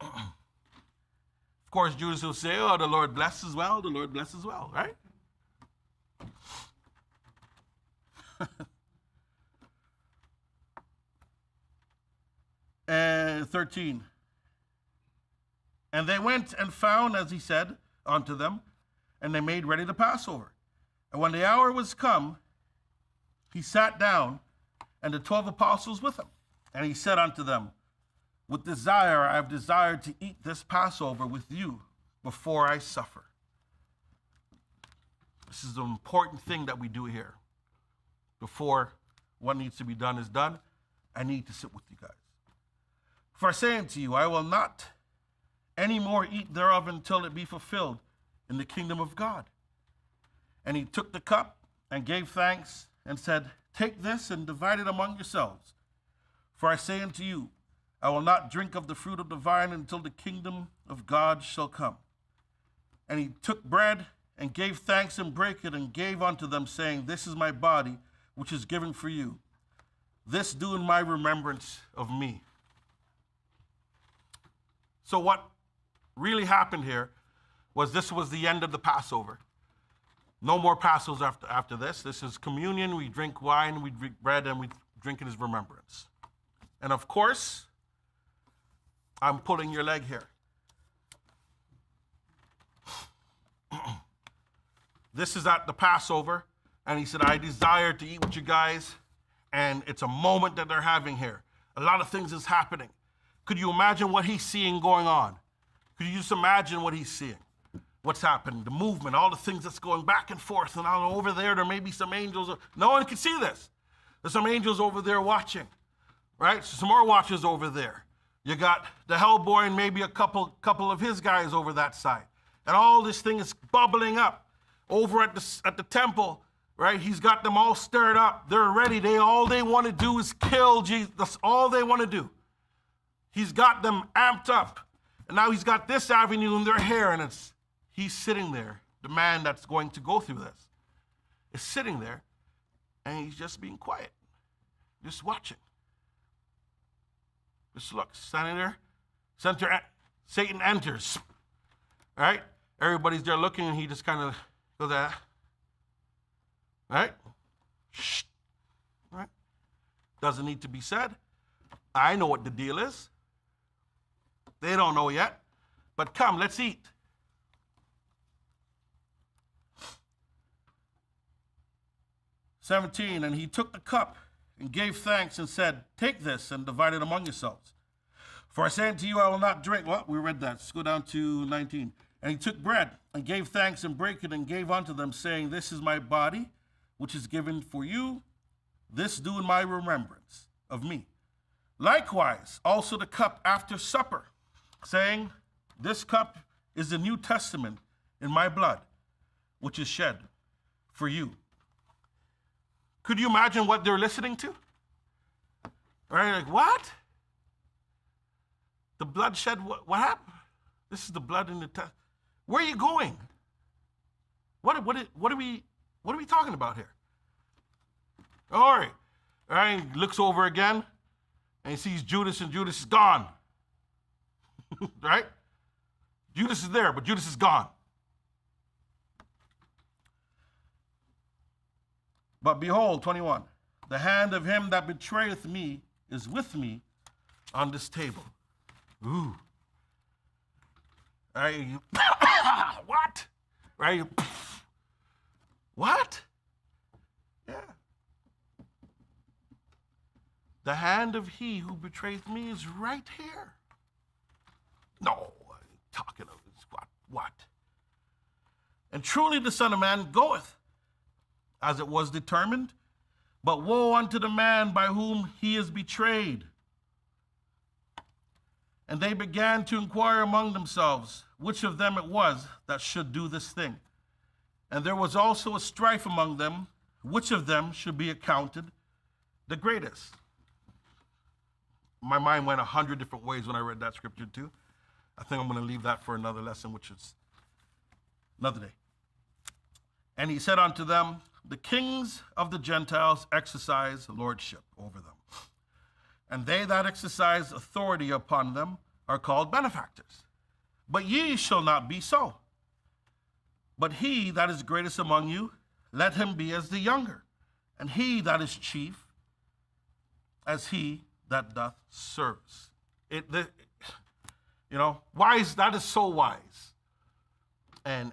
Of course, Judas will say, oh, the Lord blesses well. The Lord blesses well, right? And 13. And they went and found, as he said unto them, and they made ready the Passover. And when the hour was come, he sat down, and the 12 apostles with him. And he said unto them, with desire I have desired to eat this Passover with you before I suffer. This is an important thing that we do here. Before what needs to be done is done, I need to sit with you guys. For I say unto you, I will not any more eat thereof until it be fulfilled in the kingdom of God. And he took the cup and gave thanks and said, take this and divide it among yourselves. For I say unto you, I will not drink of the fruit of the vine until the kingdom of God shall come. And he took bread and gave thanks and brake it and gave unto them, saying, this is my body, which is given for you. This do in my remembrance of me. So what really happened here was this was the end of the Passover. No more Passovers after this. This is communion. We drink wine, we drink bread, and we drink in his remembrance. And of course, I'm pulling your leg here. This is at the Passover, and he said, I desire to eat with you guys, and it's a moment that they're having here. A lot of things is happening. Could you imagine what he's seeing going on? Could you just imagine what he's seeing? What's happening? The movement, all the things that's going back and forth, and over there may be some angels. No one can see this. There's some angels over there watching, right? So some more watchers over there. You got the Hellboy and maybe a couple of his guys over that side. And all this thing is bubbling up. Over at the temple, right? He's got them all stirred up. They're ready. All they want to do is kill Jesus. That's all they want to do. He's got them amped up. And now he's got this avenue in their hair, and he's sitting there. The man that's going to go through this is sitting there, and he's just being quiet, just watching. Just look, standing there. Satan enters, right? Everybody's there looking, and he just kind of goes, right? Shh, right? Doesn't need to be said. I know what the deal is. They don't know yet, but come, let's eat. "17, and he took the cup and gave thanks and said, take this and divide it among yourselves. For I say unto you, I will not drink." Well, we read that. Let's go down to 19. "And he took bread and gave thanks and brake it and gave unto them, saying, this is my body, which is given for you. This do in my remembrance of me. Likewise, also the cup after supper, saying, this cup is the New Testament in my blood, which is shed for you." Could you imagine what they're listening to? Right? Like, what? The bloodshed, what happened? This is the blood in the test. Where are you going? What are we talking about here? All right. All right, he looks over again, and he sees Judas, and Judas is gone. Right? Judas is there, but Judas is gone. "But behold," 21, "the hand of him that betrayeth me is with me on this table." Ooh. Right? What? Right? What? Yeah. "The hand of he who betrays me is right here." No, talking of this. What? "And truly the Son of Man goeth, as it was determined, but woe unto the man by whom he is betrayed." And they began to inquire among themselves which of them it was that should do this thing. And there was also a strife among them, which of them should be accounted the greatest. My mind went 100 different ways when I read that scripture too. I think I'm going to leave that for another lesson, which is another day. "And he said unto them, the kings of the Gentiles exercise lordship over them, and they that exercise authority upon them are called benefactors. But ye shall not be so. But he that is greatest among you, let him be as the younger, and he that is chief as he that doth service." Wise, that is so wise and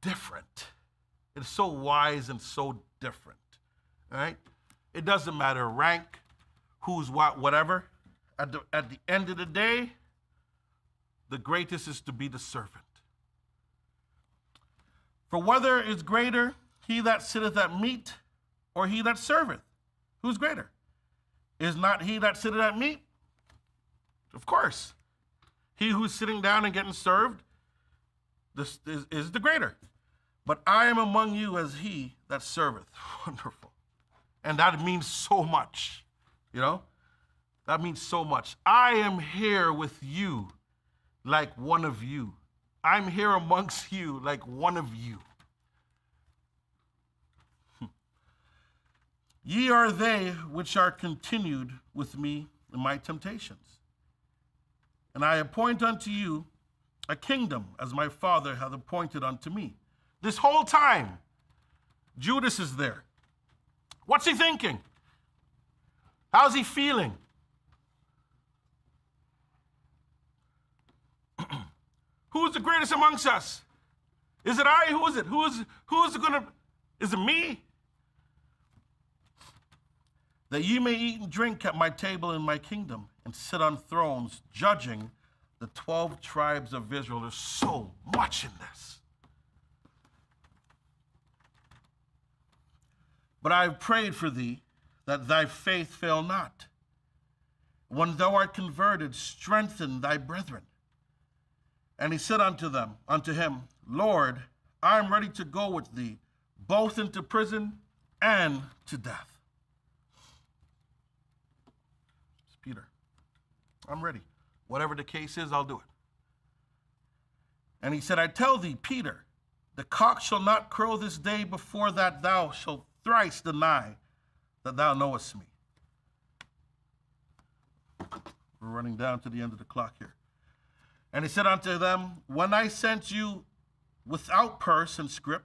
different. It is so wise and so different, all right? It doesn't matter rank, who's what, whatever. At the end of the day, the greatest is to be the servant. For whether is greater, he that sitteth at meat, or he that serveth? Who's greater? Is not he that sitteth at meat? Of course. He who's sitting down and getting served, this is the greater. But I am among you as he that serveth. Wonderful. And that means so much, you know? That means so much. I am here with you like one of you. I'm here amongst you like one of you. Ye are they which are continued with me in my temptations. And I appoint unto you a kingdom, as my Father hath appointed unto me. This whole time, Judas is there. What's he thinking? How's he feeling? Who's the greatest amongst us? Is it I? Who is it? Is it me? That ye may eat and drink at my table in my kingdom, and sit on thrones, judging the 12 tribes of Israel. There's so much in this. But I have prayed for thee, that thy faith fail not. When thou art converted, strengthen thy brethren. And he said unto him, Lord, I am ready to go with thee, both into prison and to death. It's Peter. I'm ready. Whatever the case is, I'll do it. And he said, I tell thee, Peter, the cock shall not crow this day before that thou shalt thrice deny that thou knowest me. We're running down to the end of the clock here. And he said unto them, when I sent you without purse and scrip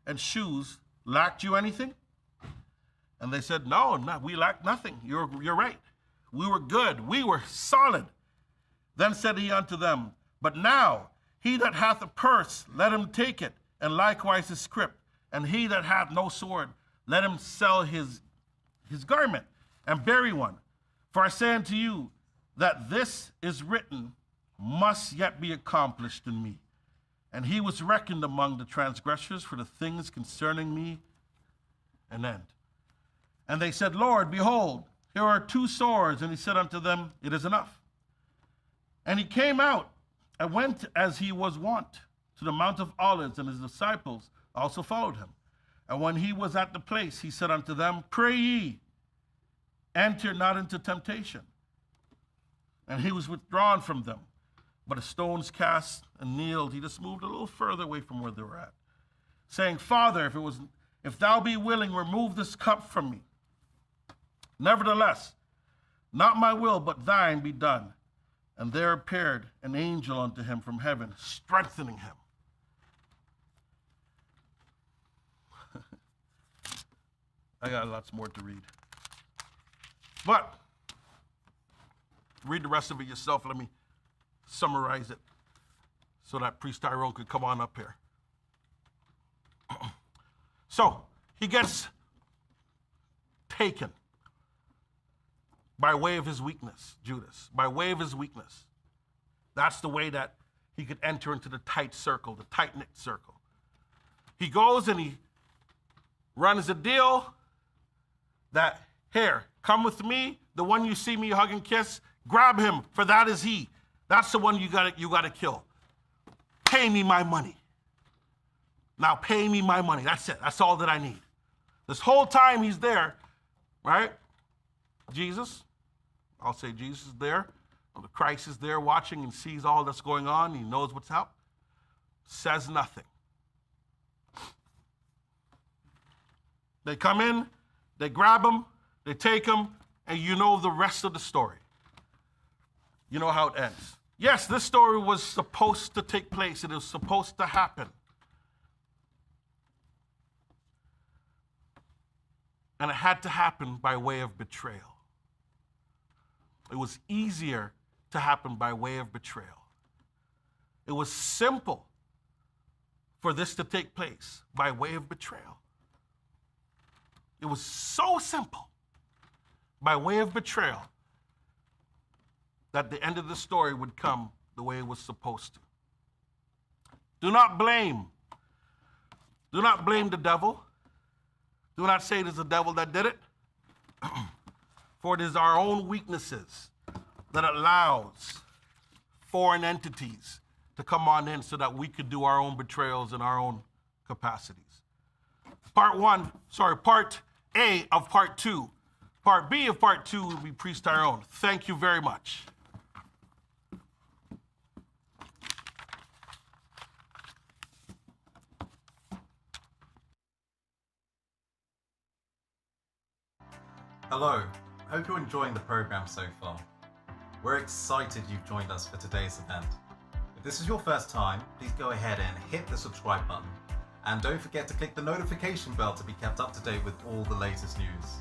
and shoes, lacked you anything? And they said, no, we lacked nothing. You're right. We were good. We were solid. Then said he unto them, but now he that hath a purse, let him take it, and likewise his scrip. And he that hath no sword, let him sell his garment and bury one. For I say unto you that this is written must yet be accomplished in me. And he was reckoned among the transgressors for the things concerning me. An end. And they said, Lord, behold, here are 2 swords. And he said unto them, it is enough. And he came out and went as he was wont to the Mount of Olives, and his disciples also followed him. And when he was at the place, he said unto them, pray ye, enter not into temptation. And he was withdrawn from them. But a stone's cast and kneeled. He just moved a little further away from where they were at, saying, Father, if thou be willing, remove this cup from me. Nevertheless, not my will, but thine be done. And there appeared an angel unto him from heaven, strengthening him. I got lots more to read. But read the rest of it yourself. Let me summarize it so that Priest Tyrone could come on up here. So he gets taken by way of his weakness, Judas, by way of his weakness. That's the way that he could enter into the tight circle, the tight-knit circle. He goes and he runs a deal that, here, come with me, the one you see me hug and kiss, grab him, for that is he. That's the one you gotta kill. Pay me my money. Now pay me my money. That's it. That's all that I need. This whole time he's there, right? Jesus, I'll say Jesus is there. The Christ is there watching and sees all that's going on. He knows what's up. Says nothing. They come in, they grab him, they take him, and you know the rest of the story. You know how it ends. Yes, this story was supposed to take place. It was supposed to happen. And it had to happen by way of betrayal. It was easier to happen by way of betrayal. It was simple for this to take place by way of betrayal. It was so simple by way of betrayal that the end of the story would come the way it was supposed to. Do not blame Do not blame the devil. Do not say it is the devil that did it. For it is our own weaknesses that allows foreign entities to come on in so that we could do our own betrayals in our own capacities. Part A of part 2. Part B of part 2 will be Priest Tyrone. Thank you very much. Hello, hope you're enjoying the program so far. We're excited you've joined us for today's event. If this is your first time, please go ahead and hit the subscribe button. And don't forget to click the notification bell to be kept up to date with all the latest news.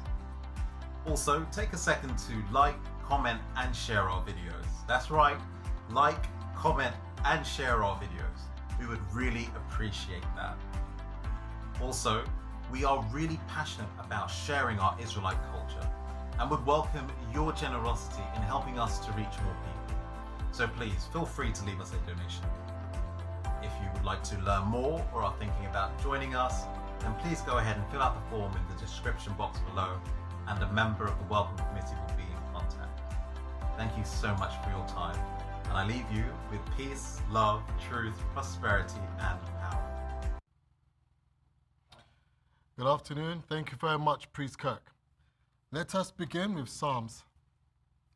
Also, take a second to like, comment, and share our videos. That's right, like, comment, and share our videos. We would really appreciate that. Also, we are really passionate about sharing our Israelite culture and would welcome your generosity in helping us to reach more people. So please feel free to leave us a donation. If you would like to learn more or are thinking about joining us, then please go ahead and fill out the form in the description box below, and a member of the Welcome Committee will be in contact. Thank you so much for your time, and I leave you with peace, love, truth, prosperity, and power. Good afternoon. Thank you very much, Priest Kirk. Let us begin with Psalms.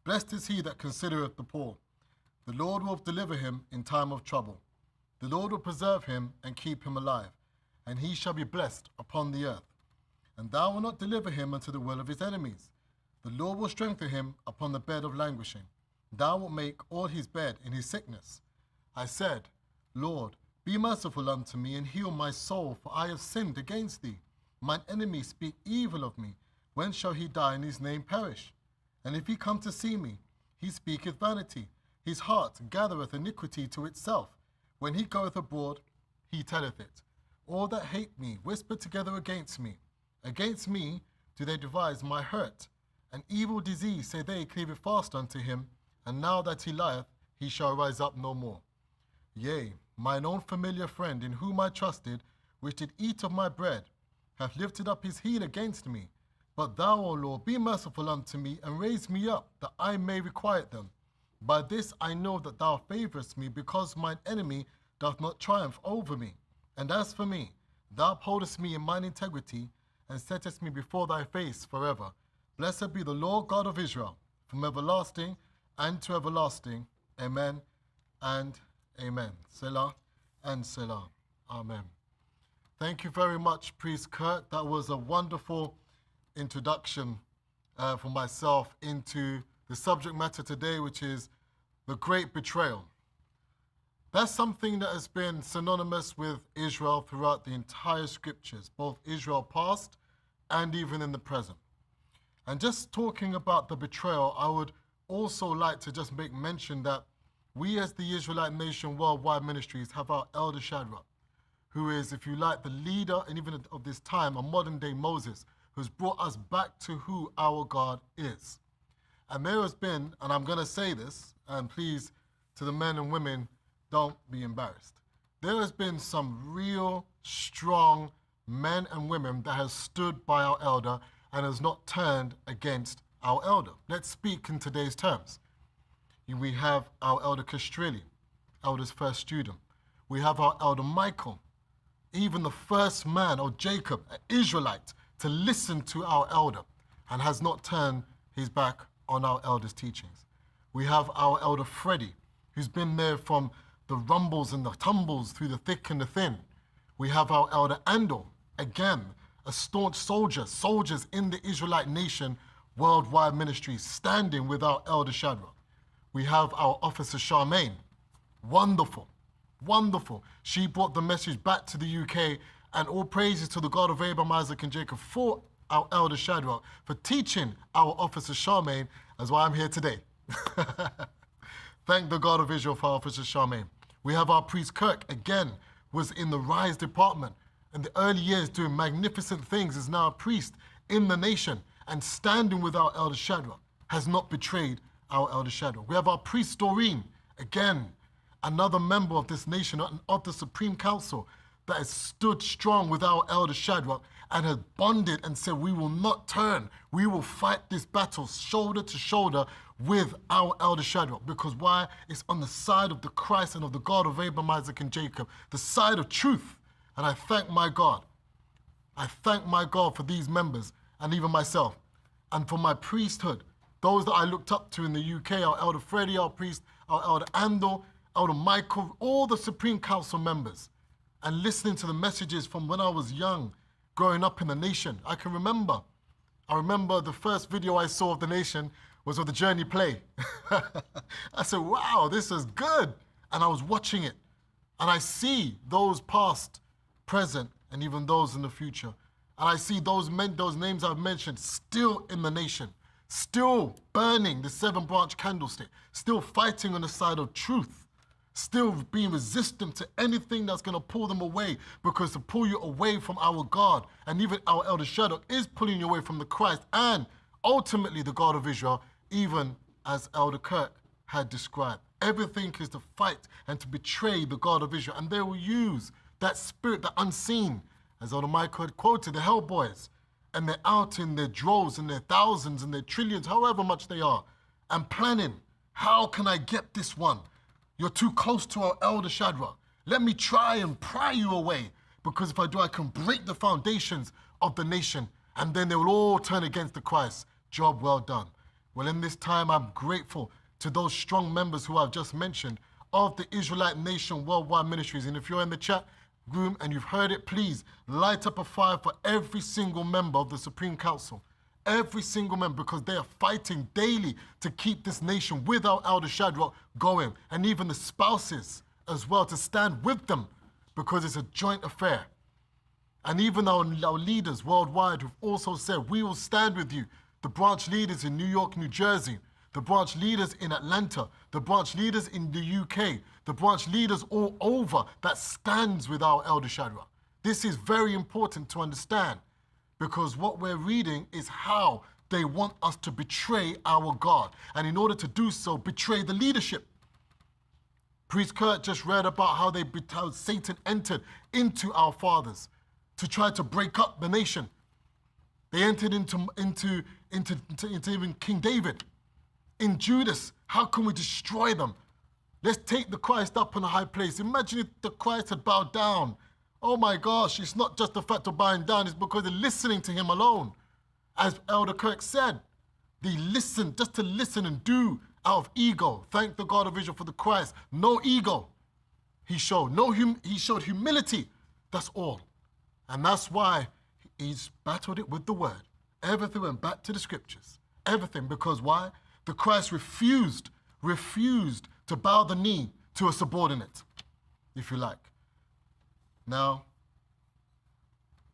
Blessed is he that considereth the poor. The Lord will deliver him in time of trouble. The Lord will preserve him and keep him alive, and he shall be blessed upon the earth. And thou wilt not deliver him unto the will of his enemies. The Lord will strengthen him upon the bed of languishing. Thou wilt make all his bed in his sickness. I said, Lord, be merciful unto me and heal my soul, for I have sinned against thee. Mine enemies speak evil of me. When shall he die and his name perish? And if he come to see me, he speaketh vanity. His heart gathereth iniquity to itself. When he goeth abroad, he telleth it. All that hate me whisper together against me. Against me do they devise my hurt. An evil disease, say they, cleaveth fast unto him, and now that he lieth, he shall rise up no more. Yea, mine own familiar friend, in whom I trusted, which did eat of my bread, hath lifted up his heel against me. But thou, O Lord, be merciful unto me, and raise me up, that I may requite them. By this I know that thou favourest me, because mine enemy doth not triumph over me. And as for me, thou upholdest me in mine integrity, and settest me before thy face forever. Blessed be the Lord God of Israel, from everlasting and to everlasting. Amen and amen. Selah and Selah. Amen. Thank you very much, Priest Kirk. That was a wonderful introduction for myself into the subject matter today, which is the great betrayal. That's something that has been synonymous with Israel throughout the entire scriptures, both Israel past and even in the present. And just talking about the betrayal, I would also like to just make mention that we as the Israelite Nation Worldwide Ministries have our Elder Shadrach, who is, if you like, the leader and even of this time, a modern day Moses, who's brought us back to who our God is. And there has been, and I'm going to say this, and please, to the men and women, don't be embarrassed. There has been some real strong men and women that has stood by our elder and has not turned against our elder. Let's speak in today's terms. We have our elder Castrilli, elder's first student. We have our elder Michael, even the first man, or Jacob, an Israelite, to listen to our elder and has not turned his back on our elder's teachings. We have our elder Freddie, who's been there from the rumbles and the tumbles through the thick and the thin. We have our elder Andor, again, a staunch soldier, soldiers in the Israelite Nation Worldwide Ministries, standing with our elder Shadrach. We have our officer Charmaine, wonderful, wonderful. She brought the message back to the UK, and all praises to the God of Abraham, Isaac, and Jacob for our elder Shadrach, for teaching our officer Charmaine, as why I'm here today. Thank the God of Israel for our officer Charmaine. We have our priest Kirk, again, was in the Rise department in the early years doing magnificent things, is now a priest in the nation and standing with our elder Shadrach, has not betrayed our elder Shadrach. We have our priest Doreen, again, another member of this nation, of the Supreme Council, that has stood strong with our elder Shadrach and has bonded and said, we will not turn. We will fight this battle shoulder to shoulder with our elder Shadrach. Because why? It's on the side of the Christ and of the God of Abraham, Isaac, and Jacob, the side of truth. And I thank my God. I thank my God for these members and even myself and for my priesthood. Those that I looked up to in the UK, our elder Freddie, our priest, our elder Andor, elder Michael, all the Supreme Council members, and listening to the messages from when I was young, growing up in the nation. I remember the first video I saw of the nation was of the Journey play. I said, wow, this is good. And I was watching it. And I see those past, present, and even those in the future. And I see those names I've mentioned still in the nation, still burning the 7-branch candlestick, still fighting on the side of truth, still being resistant to anything that's going to pull them away, because to pull you away from our God, and even our elder Shadrach is pulling you away from the Christ and ultimately the God of Israel, even as Elder Kirk had described. Everything is to fight and to betray the God of Israel, and they will use that spirit, that unseen, as Elder Michael had quoted, the Hellboys, and they're out in their droves and their thousands and their trillions, however much they are, and planning, how can I get this one? You're too close to our elder Shadrach. Let me try and pry you away, because if I do, I can break the foundations of the nation, and then they will all turn against the Christ. Job well done. Well, in this time, I'm grateful to those strong members who I've just mentioned of the Israelite Nation Worldwide Ministries. And if you're in the chat room and you've heard it, please light up a fire for every single member of the Supreme Council. Every single member, because they are fighting daily to keep this nation with our elder Shadrach going, and even the spouses as well, to stand with them, because it's a joint affair. And even our leaders worldwide who've also said, we will stand with you. The branch leaders in New York, New Jersey, the branch leaders in Atlanta, the branch leaders in the UK, the branch leaders all over that stands with our elder Shadrach. This is very important to understand, because what we're reading is how they want us to betray our God. And in order to do so, betray the leadership. Priest Kurt just read about how Satan entered into our fathers to try to break up the nation. They entered into even King David. In Judas, how can we destroy them? Let's take the Christ up on a high place. Imagine if the Christ had bowed down. Oh my gosh, it's not just the fact of bowing down, it's because they're listening to him alone. As Elder Kirk said, they listen, just to listen and do out of ego. Thank the God of Israel for the Christ. No ego. He showed humility. That's all. And that's why he's battled it with the word. Everything went back to the scriptures. Everything. Because why? The Christ refused to bow the knee to a subordinate, if you like. Now,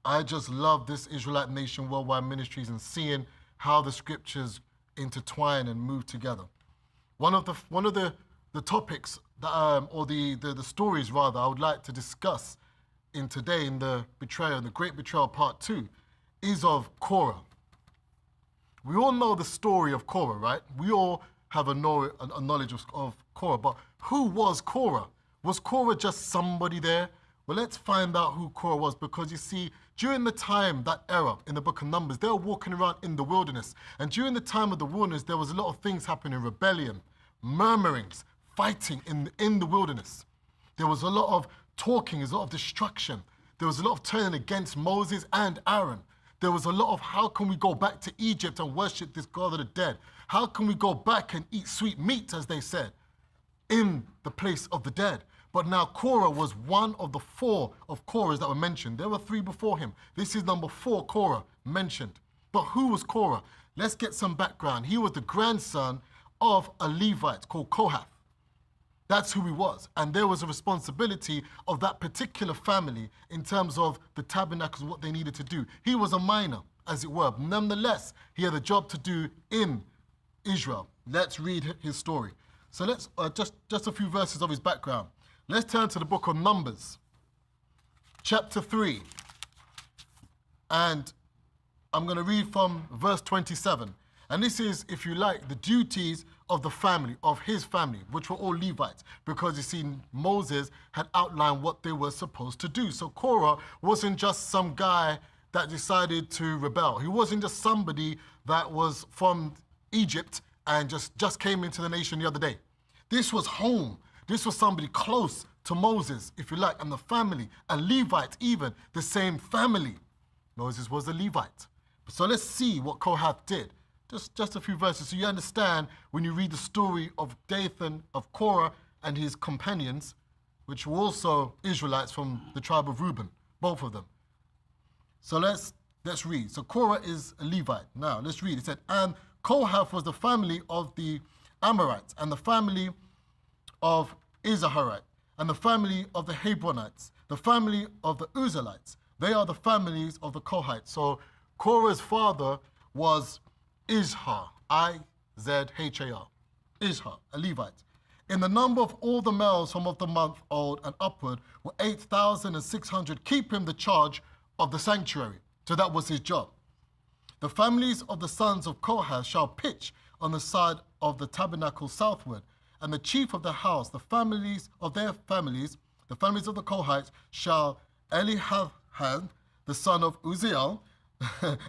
I just love this Israelite Nation Worldwide Ministries and seeing how the scriptures intertwine and move together. One of the topics that, or the stories rather, I would like to discuss in today in the Betrayal, the Great Betrayal Part 2, is of Korah. We all know the story of Korah, right? We all have a knowledge of Korah, but who was Korah? Was Korah just somebody there? Well, let's find out who Korah was, because you see, during the time, that era in the book of Numbers, they were walking around in the wilderness. And during the time of the wilderness, there was a lot of things happening, rebellion, murmurings, fighting in the wilderness. There was a lot of talking, there's a lot of destruction. There was a lot of turning against Moses and Aaron. There was a lot of, how can we go back to Egypt and worship this God of the dead? How can we go back and eat sweet meat, as they said, in the place of the dead? But now Korah was one of the 4 of Korahs that were mentioned. There were 3 before him. This is number 4 Korah mentioned. But who was Korah? Let's get some background. He was the grandson of a Levite called Kohath. That's who he was. And there was a responsibility of that particular family in terms of the tabernacles, what they needed to do. He was a minor, as it were. Nonetheless, he had a job to do in Israel. Let's read his story. So let's, just a few verses of his background. Let's turn to the book of Numbers, chapter 3. And I'm going to read from verse 27. And this is, if you like, the duties of the family, of his family, which were all Levites, because you see, Moses had outlined what they were supposed to do. So Korah wasn't just some guy that decided to rebel. He wasn't just somebody that was from Egypt and just came into the nation the other day. This was home. This was somebody close to Moses, if you like, and the family, a Levite even, the same family. Moses was a Levite. So let's see what Kohath did. Just a few verses so you understand when you read the story of Dathan, of Korah and his companions, which were also Israelites from the tribe of Reuben, both of them. So let's read. So Korah is a Levite. Now let's read. It said, and Kohath was the family of the Amorites, and the family of Israelite, and the family of the Hebronites, the family of the Israelites. They are the families of the Kohathites. So Korah's father was Izhar, I-Z-H-A-R, Izhar, a Levite. In the number of all the males from of the month old and upward were 8,600, keeping the charge of the sanctuary. So that was his job. The families of the sons of Kohath shall pitch on the side of the tabernacle southward, and the chief of the house, the families of their families, the families of the Kohathites, shall Elihahan, the son of Uzziel,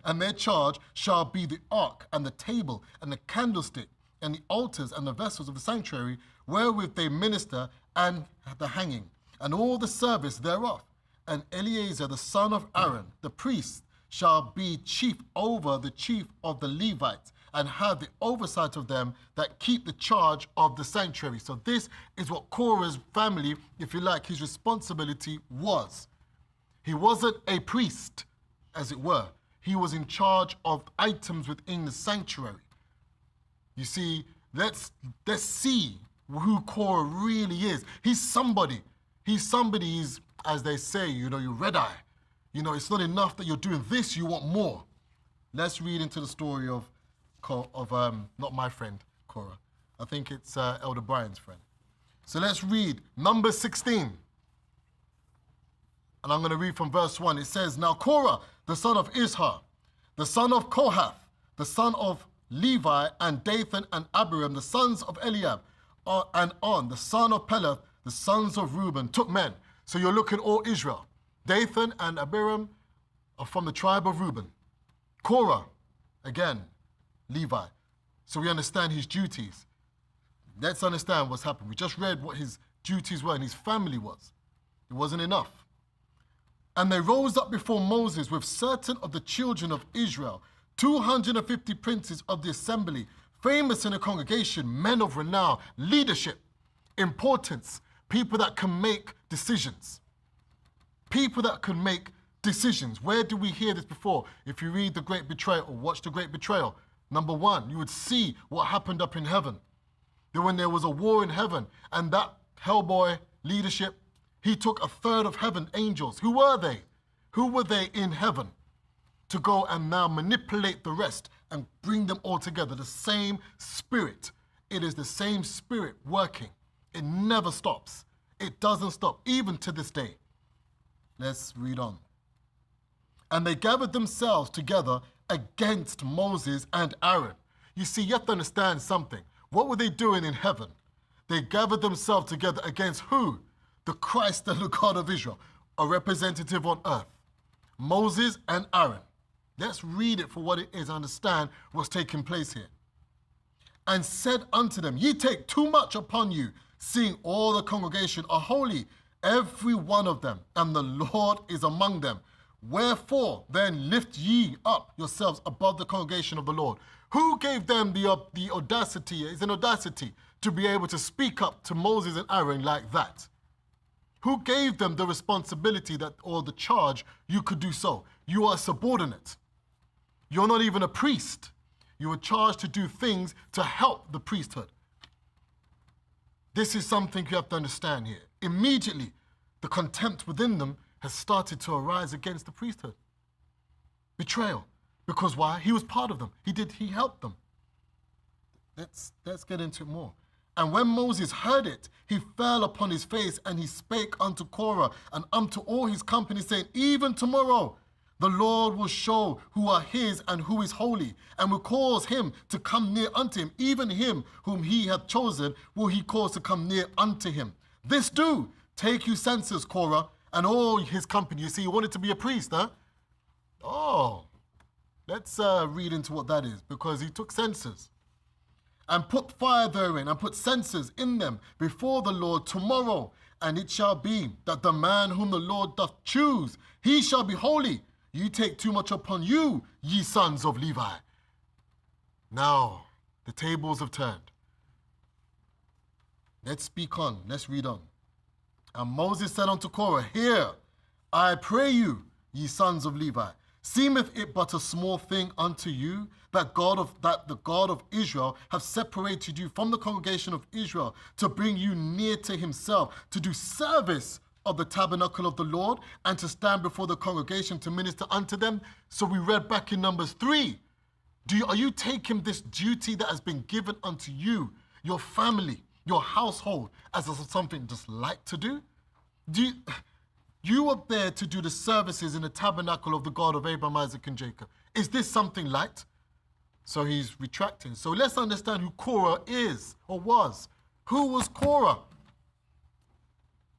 and their charge shall be the ark and the table and the candlestick and the altars and the vessels of the sanctuary wherewith they minister, and the hanging and all the service thereof. And Eleazar the son of Aaron, the priest, shall be chief over the chief of the Levites, and have the oversight of them that keep the charge of the sanctuary. So this is what Korah's family, if you like, his responsibility was. He wasn't a priest, as it were. He was in charge of items within the sanctuary. You see, let's see who Korah really is. He's somebody. He's, as they say, you red eye. It's not enough that you're doing this, you want more. Let's read into the story of not my friend, Korah. I think it's Elder Brian's friend. So let's read Numbers 16. And I'm going to read from verse 1. It says, now Korah, the son of Izhar, the son of Kohath, the son of Levi, and Dathan and Abiram, the sons of Eliab, and On, the son of Peleth, the sons of Reuben, took men. So you're looking all Israel. Dathan and Abiram are from the tribe of Reuben. Korah, again, Levi. So we understand his duties. Let's understand what's happened. We just read what his duties were and his family was. It wasn't enough. And they rose up before Moses with certain of the children of Israel, 250 princes of the assembly, famous in the congregation, men of renown, leadership, importance, people that can make decisions. People that can make decisions. Where do we hear this before? If you read The Great Betrayal or watch The Great Betrayal, number one, you would see what happened up in heaven. That when there was a war in heaven, and that Hellboy leadership, he took a third of heaven angels. Who were they? Who were they in heaven? To go and now manipulate the rest and bring them all together. The same spirit. It is the same spirit working. It never stops. It doesn't stop, even to this day. Let's read on. And they gathered themselves together against Moses and Aaron. You see, you have to understand something. What were they doing in heaven? They gathered themselves together against who? The Christ and the God of Israel, a representative on earth. Moses and Aaron. Let's read it for what it is, understand what's taking place here. And said unto them, ye take too much upon you, seeing all the congregation are holy, every one of them, and the Lord is among them. Wherefore then lift ye up yourselves above the congregation of the Lord. Who gave them the audacity, it's an audacity, to be able to speak up to Moses and Aaron like that? Who gave them the responsibility or the charge you could do so? You are subordinate. You're not even a priest. You were charged to do things to help the priesthood. This is something you have to understand here. Immediately, the contempt within them has started to arise against the priesthood. Betrayal. Because why? He was part of them. He helped them. Let's get into it more. And when Moses heard it, he fell upon his face, and he spake unto Korah and unto all his company, saying, even tomorrow The Lord will show who are his and who is holy, and will cause him to come near unto him. Even him whom he hath chosen will he cause to come near unto him. This do, take you census, Korah, and all his company. You see, he wanted to be a priest, huh? Oh, let's read into what that is, because he took censers. And put fire therein, and put censers in them before the Lord tomorrow. And it shall be that the man whom the Lord doth choose, he shall be holy. You take too much upon you, ye sons of Levi. Now, the tables have turned. Let's speak on. Let's read on. And Moses said unto Korah, Hear, I pray you, ye sons of Levi, seemeth it but a small thing unto you that the God of Israel hath separated you from the congregation of Israel to bring you near to himself, to do service of the tabernacle of the Lord, and to stand before the congregation to minister unto them? So we read back in Numbers 3. Are you taking this duty that has been given unto you, your family, your household, as something just light to do? You are there to do the services in the tabernacle of the God of Abraham, Isaac, and Jacob. Is this something light? So he's retracting. So let's understand who Korah is or was. Who was Korah?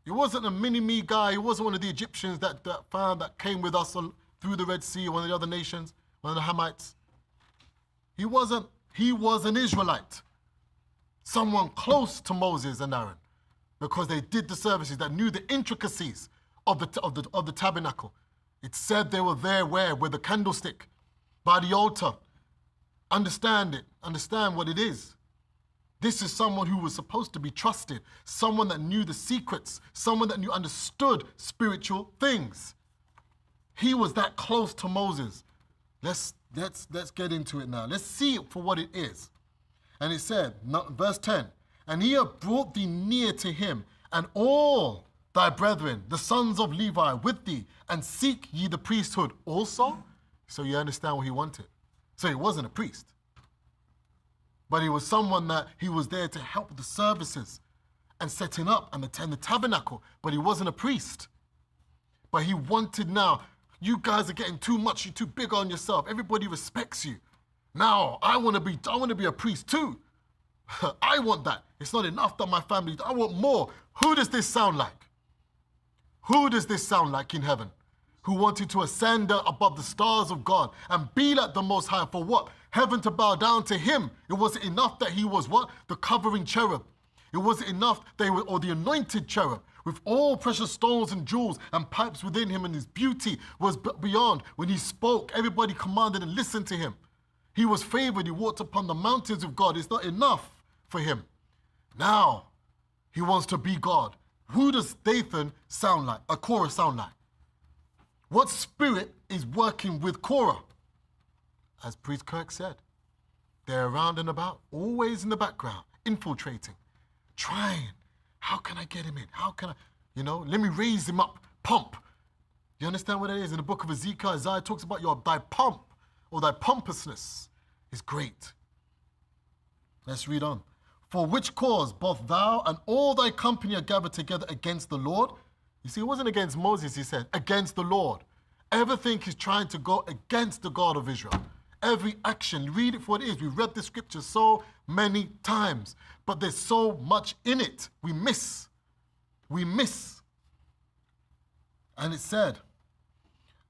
He wasn't a mini-me guy. He wasn't one of the Egyptians that came with us through the Red Sea, one of the other nations, one of the Hamites. He wasn't. He was an Israelite. Someone close to Moses and Aaron, because they did the services, that knew the intricacies of the tabernacle. It said they were there with the candlestick, by the altar. Understand it. Understand what it is. This is someone who was supposed to be trusted, someone that knew the secrets, someone that understood spiritual things. He was that close to Moses. Let's get into it now. Let's see it for what it is. And it said, verse 10, and he hath brought thee near to him, and all thy brethren, the sons of Levi, with thee, and seek ye the priesthood also? So you understand what he wanted. So he wasn't a priest, but he was someone that he was there to help the services and setting up and the tabernacle, but he wasn't a priest. But he wanted now, you guys are getting too much, you're too big on yourself. Everybody respects you. Now, I want to be a priest too. I want that. It's not enough that my family, I want more. Who does this sound like? Who does this sound like in heaven? Who wanted to ascend above the stars of God and be like the Most High for what? Heaven to bow down to him. It wasn't enough that he was what? The covering cherub. It wasn't enough or the anointed cherub with all precious stones and jewels and pipes within him, and his beauty was beyond. When he spoke, everybody commanded and listened to him. He was favored. He walked upon the mountains of God. It's not enough for him. Now, he wants to be God. Who does Dathan sound like? Korah sound like? What spirit is working with Korah? As Priest Kirk said, they're around and about, always in the background, infiltrating, trying. How can I get him in? How can I, let me raise him up, pump. You understand what that is? In the book of Ezekiel, Isaiah talks about thy pomp or thy pompousness is great. Let's read on. For which cause both thou and all thy company are gathered together against the Lord. You see, it wasn't against Moses, he said, against the Lord. Everything is trying to go against the God of Israel. Every action, read it for what it is. We read the scripture so many times, but there's so much in it. We miss. And it said,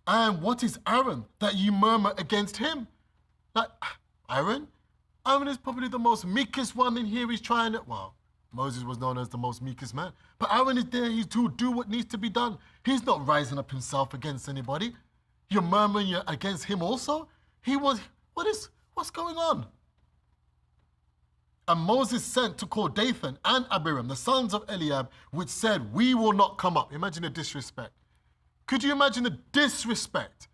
and what is Aaron that ye murmur against him? Like, Aaron is probably the most meekest one in here. He's trying it. Well, Moses was known as the most meekest man. But Aaron is there. He's to do what needs to be done. He's not rising up himself against anybody. You're murmuring against him also? What's going on? And Moses sent to call Dathan and Abiram, the sons of Eliab, which said, we will not come up. Imagine the disrespect. Could you imagine the disrespect?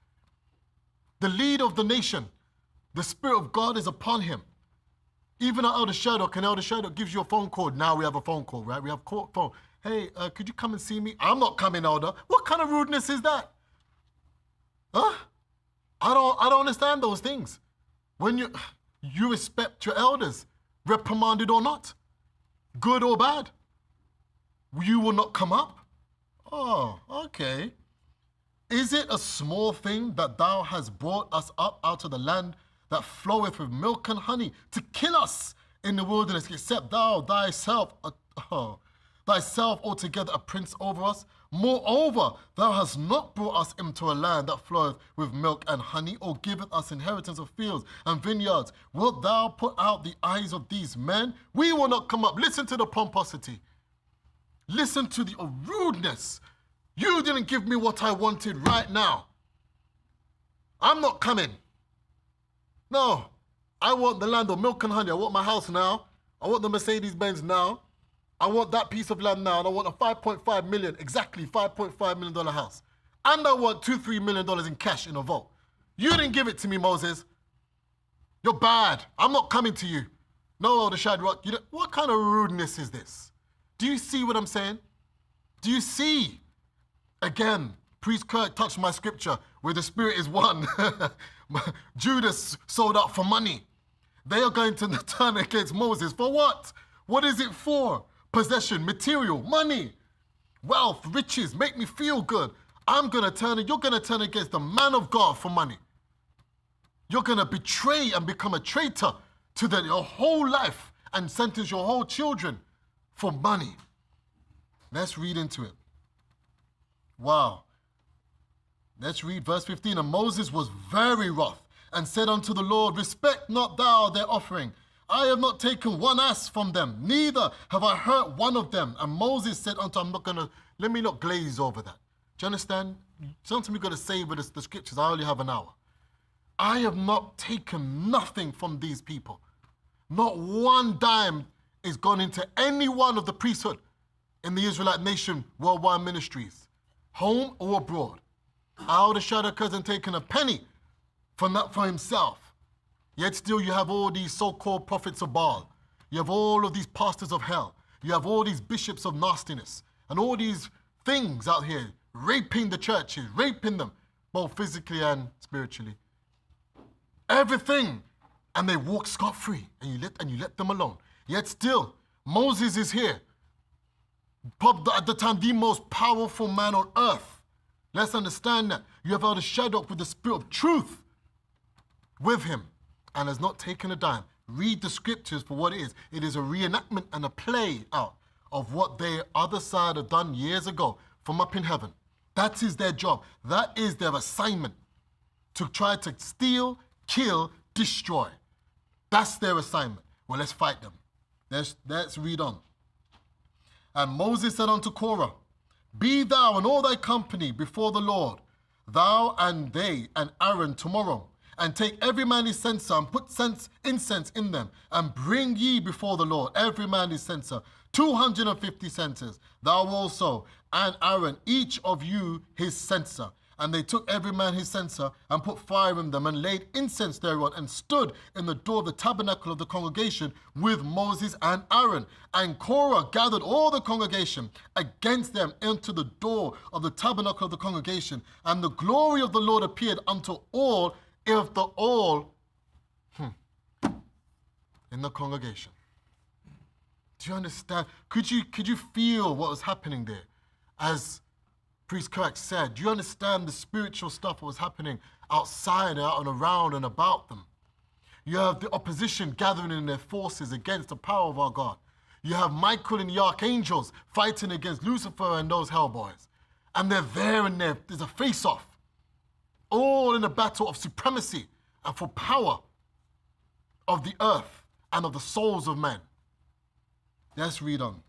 The leader of the nation, the Spirit of God is upon him. Even our Elder Shadok, and Elder Shadok gives you a phone call. Now we have a phone call, right? We have a phone. Hey, could you come and see me? I'm not coming, Elder. What kind of rudeness is that? Huh? I don't understand those things. When you respect your elders, reprimanded or not, good or bad, you will not come up. Oh, okay. Is it a small thing that thou hast brought us up out of the land that floweth with milk and honey, to kill us in the wilderness, except thou thyself altogether a prince over us? Moreover, thou hast not brought us into a land that floweth with milk and honey, or giveth us inheritance of fields and vineyards. Wilt thou put out the eyes of these men? We will not come up. Listen to the pomposity. Listen to the rudeness. You didn't give me what I wanted right now. I'm not coming. No, I want the land of milk and honey. I want my house now. I want the Mercedes-Benz now. I want that piece of land now, and I want a $5.5 million, exactly $5.5 million house. And I want $2-3 million in cash in a vault. You didn't give it to me, Moses. You're bad. I'm not coming to you. No, Elder Shadrach, what kind of rudeness is this? Do you see what I'm saying? Do you see? Again, Priest Kirk touched my scripture where the Spirit is one. Judas sold out for money. They are going to turn against Moses. For what? What is it for? Possession, material, money, wealth, riches, make me feel good. You're going to turn against the man of God for money. You're going to betray and become a traitor to your whole life and sentence your whole children for money. Let's read into it. Wow. Let's read verse 15. And Moses was very wroth and said unto the Lord, respect not thou their offering. I have not taken one ass from them, neither have I hurt one of them. And Moses said unto let me not glaze over that. Do you understand? Sometimes we've got to savor the scriptures. I only have an hour. I have not taken nothing from these people. Not one dime is gone into any one of the priesthood in the Israelite nation worldwide ministries, home or abroad. Elder Shadrach hasn't taken a penny from that for himself. Yet still you have all these so-called prophets of Baal. You have all of these pastors of hell. You have all these bishops of nastiness and all these things out here raping the churches, raping them, both physically and spiritually. Everything. And they walk scot-free and you let them alone. Yet still, Moses is here. At the time, the most powerful man on earth. Let's understand that. You have Elder Shadrach with the spirit of truth with him, and has not taken a dime. Read the scriptures for what it is. It is a reenactment and a play out of what the other side have done years ago from up in heaven. That is their job. That is their assignment, to try to steal, kill, destroy. That's their assignment. Well, let's fight them. Let's read on. And Moses said unto Korah, be thou and all thy company before the Lord, thou and they and Aaron tomorrow, and take every man his censer, and put incense in them, and bring ye before the Lord every man his censer, 250 censers, thou also, and Aaron, each of you his censer. And they took every man his censer, and put fire in them, and laid incense thereon, and stood in the door of the tabernacle of the congregation with Moses and Aaron. And Korah gathered all the congregation against them into the door of the tabernacle of the congregation. And the glory of the Lord appeared unto all in the congregation. Do you understand? Could you feel what was happening there? As Priest Kirk said, do you understand the spiritual stuff that was happening outside, out and around and about them? You have the opposition gathering in their forces against the power of our God. You have Michael and the archangels fighting against Lucifer and those hellboys. And they're there and there's a face-off. All in a battle of supremacy and for power of the earth and of the souls of men. Let's read on.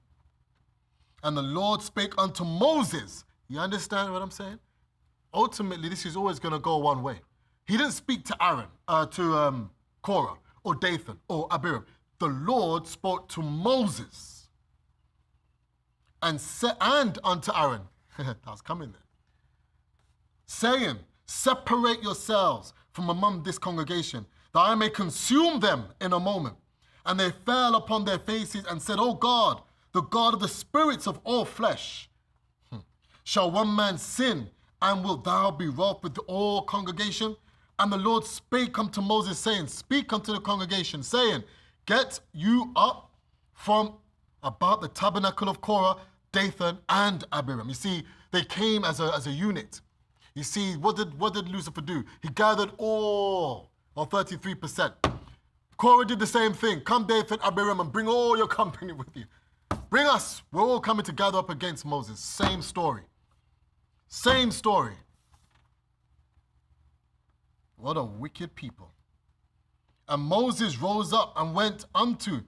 And the Lord spake unto Moses. You understand what I'm saying? Ultimately, this is always going to go one way. He didn't speak to Aaron, to Korah, or Dathan, or Abiram. The Lord spoke to Moses and unto Aaron. That was coming there. Saying, separate yourselves from among this congregation, that I may consume them in a moment. And they fell upon their faces and said, O God, the God of the spirits of all flesh, shall one man sin, and wilt thou be wroth with the all congregation? And the Lord spake unto Moses, saying, speak unto the congregation, saying, get you up from about the tabernacle of Korah, Dathan, and Abiram. You see, they came as a unit. You see, what did Lucifer do? He gathered all, or 33%. Korah did the same thing. Come, Dathan, Abiram, and bring all your company with you. Bring us. We're all coming to gather up against Moses. Same story. Same story. What a wicked people. And Moses rose up and went unto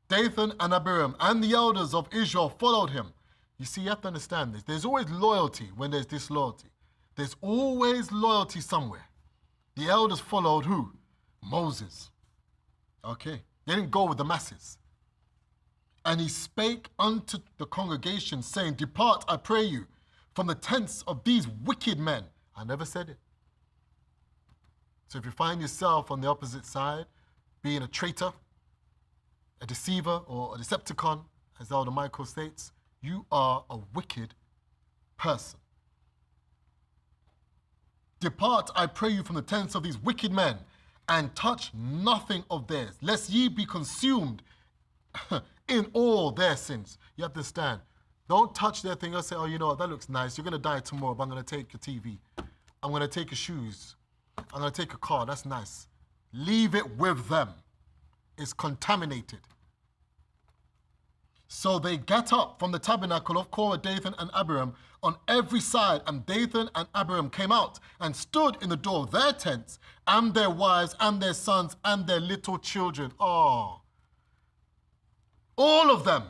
Dathan and Abiram, and the elders of Israel followed him. You see, you have to understand this. There's always loyalty when there's disloyalty. There's always loyalty somewhere. The elders followed who? Moses. Okay. They didn't go with the masses. And he spake unto the congregation, saying, Depart, I pray you, from the tents of these wicked men. I never said it. So if you find yourself on the opposite side, being a traitor, a deceiver, or a Decepticon, as Elder Michael states, you are a wicked person. Depart, I pray you, from the tents of these wicked men, and touch nothing of theirs, lest ye be consumed in all their sins. You have to understand. Don't touch their thing. I'll say, oh, you know what, that looks nice. You're going to die tomorrow, but I'm going to take your TV. I'm going to take your shoes. I'm going to take a car. That's nice. Leave it with them. It's contaminated. So they got up from the tabernacle of Korah, Dathan, and Abiram on every side, and Dathan and Abiram came out and stood in the door of their tents, and their wives, and their sons, and their little children. Oh, all of them.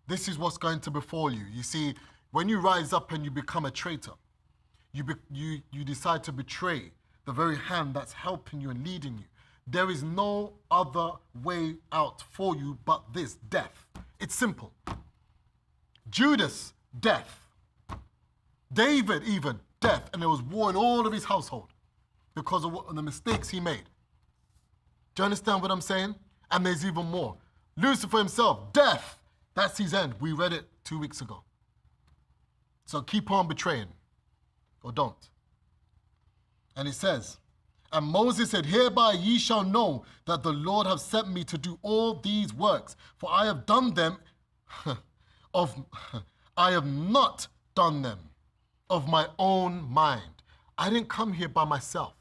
This is what's going to befall you. You see, when you rise up and you become a traitor, you decide to betray the very hand that's helping you and leading you. There is no other way out for you but this, death. It's simple. Judas, death. David, even, death. And there was war in all of his household because of the mistakes he made. Do you understand what I'm saying? And there's even more. Lucifer himself, death. That's his end. We read it 2 weeks ago. So keep on betraying, or don't. And it says, and Moses said, hereby ye shall know that the Lord hath sent me to do all these works, for I have done them I have not done them of my own mind. I didn't come here by myself.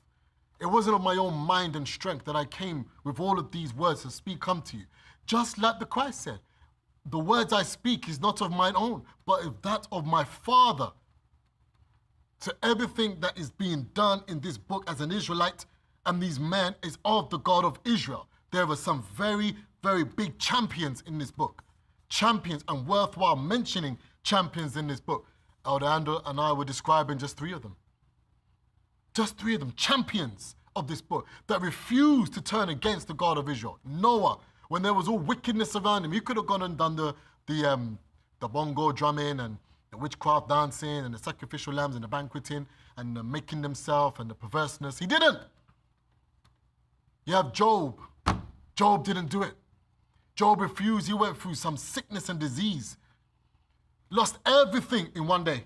It wasn't of my own mind and strength that I came with all of these words to speak unto you. Just like the Christ said, the words I speak is not of mine own, but of that of my Father. So everything that is being done in this book as an Israelite and these men is of the God of Israel. There are some very, very big champions in this book. Champions, and worthwhile mentioning champions in this book. Elder Andrew and I were describing just 3 of them. Just 3 of them, champions of this book that refused to turn against the God of Israel. Noah, when there was all wickedness around him, he could have gone and done the bongo drumming and the witchcraft dancing and the sacrificial lambs and the banqueting and the making themselves and the perverseness. He didn't. You have Job. Job didn't do it. Job refused. He went through some sickness and disease. Lost everything in one day.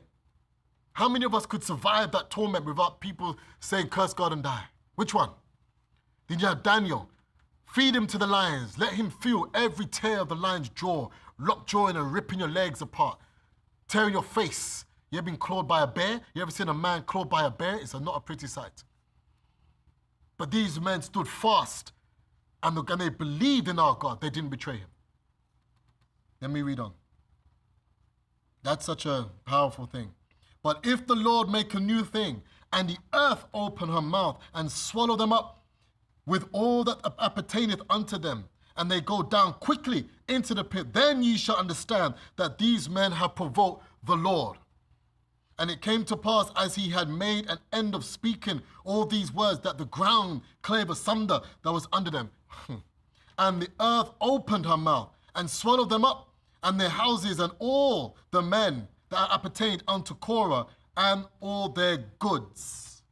How many of us could survive that torment without people saying, curse God and die? Which one? Then you have Daniel. Feed him to the lions. Let him feel every tear of the lion's jaw, lockjaw and ripping your legs apart, tearing your face. You ever been clawed by a bear? You ever seen a man clawed by a bear? It's not a pretty sight. But these men stood fast and they believed in our God. They didn't betray him. Let me read on. That's such a powerful thing. But if the Lord make a new thing, and the earth open her mouth and swallow them up with all that appertaineth unto them, and they go down quickly into the pit, then ye shall understand that these men have provoked the Lord. And it came to pass, as he had made an end of speaking all these words, that the ground clave asunder that was under them. And the earth opened her mouth and swallowed them up, and their houses, and all the men that appertained unto Korah, and all their goods.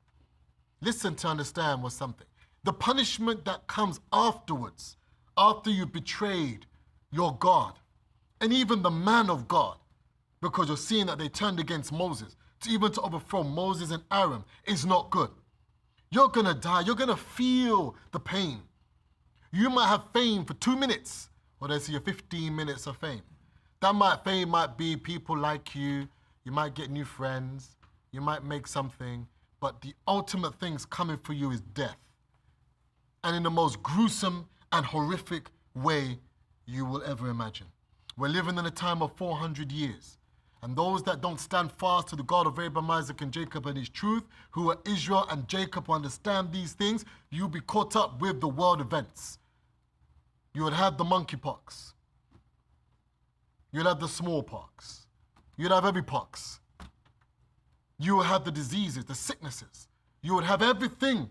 Listen to understand what's something. The punishment that comes afterwards, after you betrayed your God, and even the man of God, because you're seeing that they turned against Moses, to overthrow Moses and Aaron, is not good. You're gonna die. You're gonna feel the pain. You might have fame for 2 minutes, or they see 15 minutes of fame. Fame might be people like you. You might get new friends. you might make something, but the ultimate thing's coming for you is death. And in the most gruesome and horrific way you will ever imagine. We're living in a time of 400 years. And those that don't stand fast to the God of Abraham, Isaac, and Jacob and his truth, who are Israel and Jacob, who understand these things, you'll be caught up with the world events. You would have the monkeypox. You'd have the smallpox. You'd have every pox. You would have the diseases, the sicknesses. You would have everything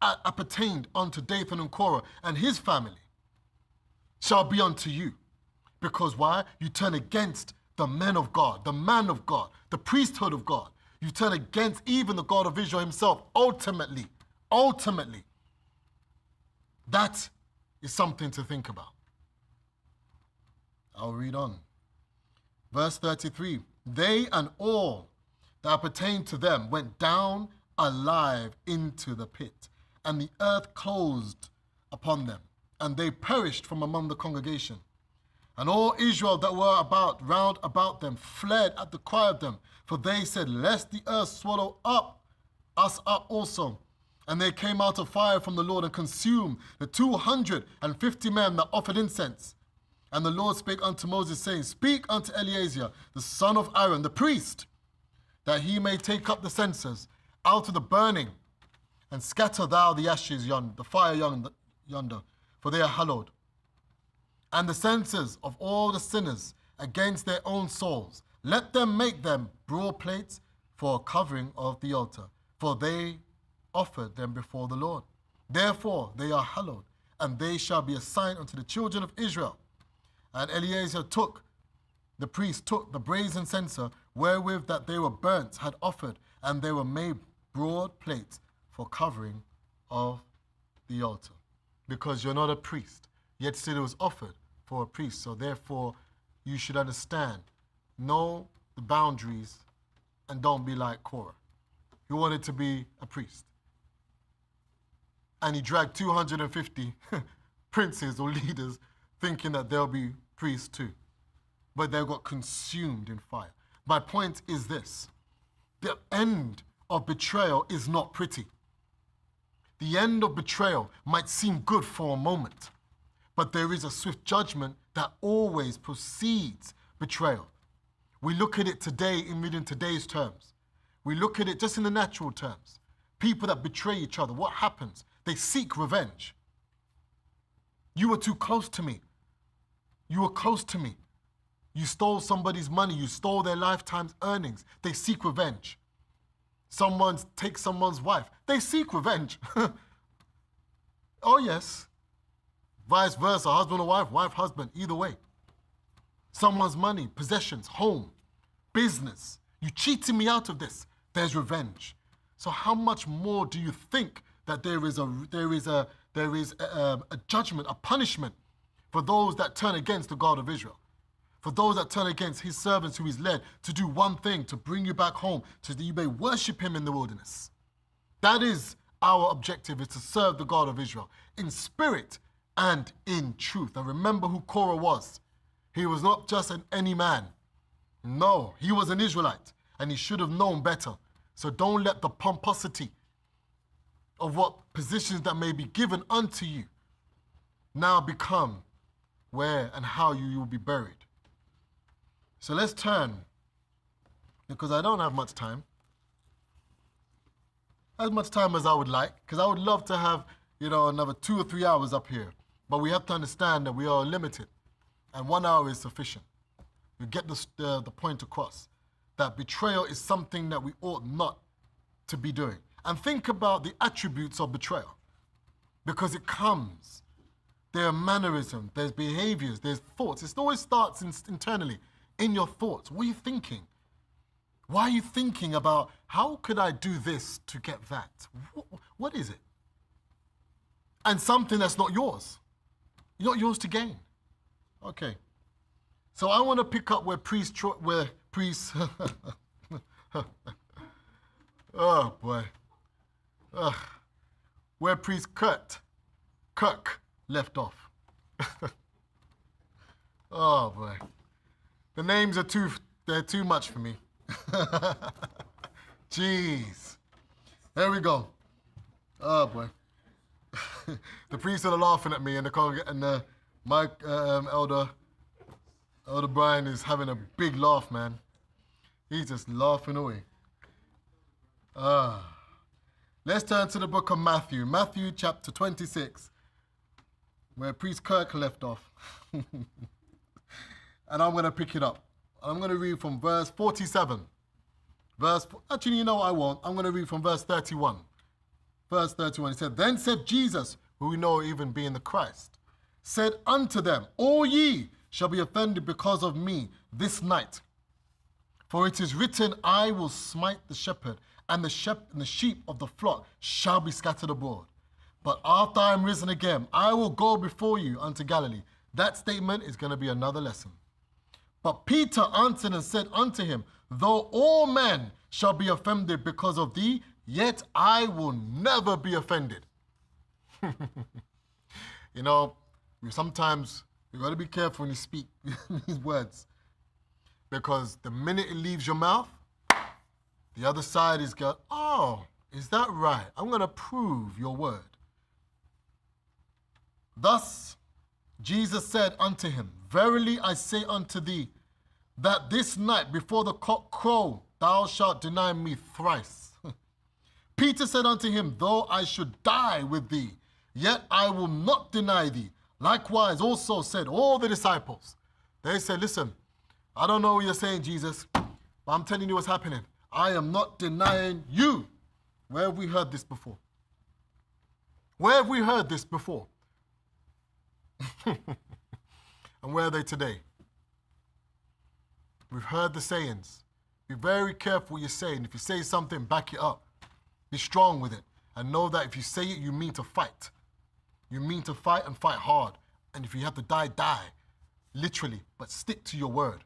appertained unto Dathan and Korah and his family shall be unto you. Because why? You turn against the men of God, the man of God, the priesthood of God. You turn against even the God of Israel himself. Ultimately, that is something to think about. I'll read on. Verse 33, they and all that appertained to them went down alive into the pit, and the earth closed upon them, and they perished from among the congregation. And all Israel that were round about them fled at the cry of them, for they said, lest the earth swallow us up also. And they came out of fire from the Lord and consumed the 250 men that offered incense. And the Lord spake unto Moses, saying, speak unto Eleazar, the son of Aaron, the priest, that he may take up the censers out of the burning, and scatter thou the ashes yonder, the fire yonder, for they are hallowed. And the censers of all the sinners against their own souls, let them make them broad plates for a covering of the altar, for they offered them before the Lord. Therefore they are hallowed, and they shall be a sign unto the children of Israel. And Eleazar the priest took the brazen censer wherewith that they were burnt, had offered, and they were made broad plates for covering of the altar. Because you're not a priest, yet still it was offered for a priest. So therefore, you should understand, know the boundaries, and don't be like Korah. He wanted to be a priest. And he dragged 250 princes or leaders thinking that they'll be priests too. But they got consumed in fire. My point is this: the end of betrayal is not pretty. The end of betrayal might seem good for a moment, but there is a swift judgment that always precedes betrayal. We look at it today in today's terms. We look at it just in the natural terms. People that betray each other, what happens? They seek revenge. You were too close to me. You were close to me. You stole somebody's money. You stole their lifetime's earnings. They seek revenge. Someone takes someone's wife. They seek revenge. Oh yes. Vice versa, husband or wife, wife, husband, either way. Someone's money, possessions, home, business. You cheated me out of this. There's revenge. So how much more do you think that there is a judgment, a punishment for those that turn against the God of Israel? For those that turn against his servants who he's led to do one thing, to bring you back home, so that you may worship him in the wilderness. That is our objective, is to serve the God of Israel in spirit and in truth. And remember who Korah was. He was not just any man. No, he was an Israelite, and he should have known better. So don't let the pomposity of what positions that may be given unto you now become where and how you will be buried. So let's turn, because I don't have much time. As much time as I would like, because I would love to have, another 2 or 3 hours up here. But we have to understand that we are limited, and 1 hour is sufficient. You get the point across, that betrayal is something that we ought not to be doing. And think about the attributes of betrayal, because it comes. There are mannerisms, there's behaviors, there's thoughts. It always starts internally, in your thoughts. What are you thinking? Why are you thinking about, how could I do this to get that? What is it? And something that's not yours. Not yours to gain. Okay. So I want to pick up where priest, oh boy. Where priest Kirk left off. Oh boy. The names are too much for me. Jeez. There we go. Oh, boy. The priests are laughing at me, and my elder Brian is having a big laugh, man. He's just laughing away. Let's turn to the book of Matthew. Matthew chapter 26, where Priest Kirk left off. And I'm going to pick it up. I'm going to read from verse 47. Actually, you know what I won't. I'm going to read from verse 31. Verse 31, it said, Then said Jesus, who we know even being the Christ, said unto them, All ye shall be offended because of me this night. For it is written, I will smite the shepherd, and the sheep of the flock shall be scattered abroad. But after I am risen again, I will go before you unto Galilee. That statement is going to be another lesson. But Peter answered and said unto him, Though all men shall be offended because of thee, yet I will never be offended. You know, sometimes you got to be careful when you speak these words, because the minute it leaves your mouth, the other side is going, oh, is that right? I'm going to prove your word. Thus Jesus said unto him, Verily I say unto thee, that this night before the cock crow, thou shalt deny me thrice. Peter said unto him, Though I should die with thee, yet I will not deny thee. Likewise also said all the disciples. They said, listen, I don't know what you're saying, Jesus, but I'm telling you what's happening. I am not denying you. Where have we heard this before? Where have we heard this before? And where are they today? We've heard the sayings. Be very careful what you're saying. If you say something, back it up. Be strong with it. And know that if you say it, you mean to fight. You mean to fight and fight hard. And if you have to die, die. Literally. But stick to your word.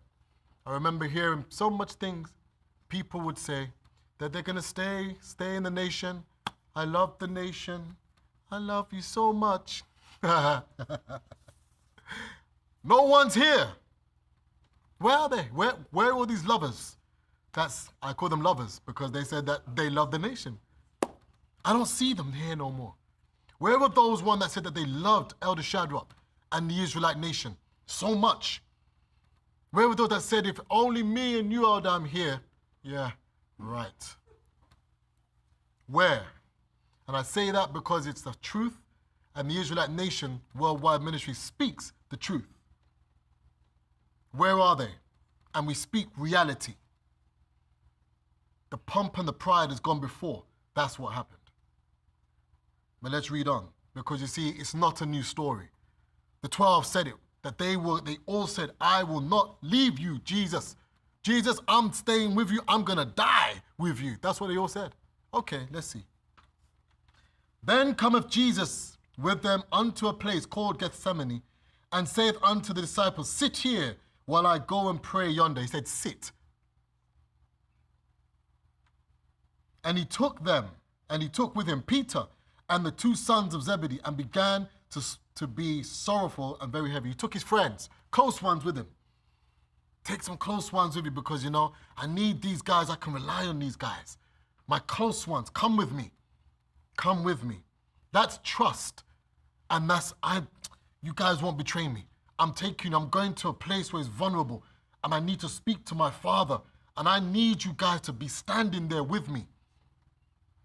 I remember hearing so much things people would say that they're going to stay in the nation. I love the nation. I love you so much. No one's here. Where are they? Where are all these lovers? I call them lovers because they said that they love the nation. I don't see them here no more. Where were those ones that said that they loved Elder Shadrach and the Israelite nation so much? Where were those that said, if only me and you, Elder, I'm here? Yeah, right. Where? And I say that because it's the truth, and the Israelite nation worldwide ministry speaks the truth. Where are they? And we speak reality. The pomp and the pride has gone before. That's what happened. But let's read on, because you see, it's not a new story. The 12 said it, that they all said, I will not leave you, Jesus. Jesus, I'm staying with you. I'm going to die with you. That's what they all said. Okay, let's see. Then cometh Jesus with them unto a place called Gethsemane, and saith unto the disciples, Sit here while I go and pray yonder. He said, sit. And he took with him Peter and the two sons of Zebedee, and began to be sorrowful and very heavy. He took his friends, close ones with him. Take some close ones with you because, I need these guys. I can rely on these guys. My close ones, come with me. Come with me. That's trust. And you guys won't betray me. I'm going to a place where it's vulnerable, and I need to speak to my Father, and I need you guys to be standing there with me.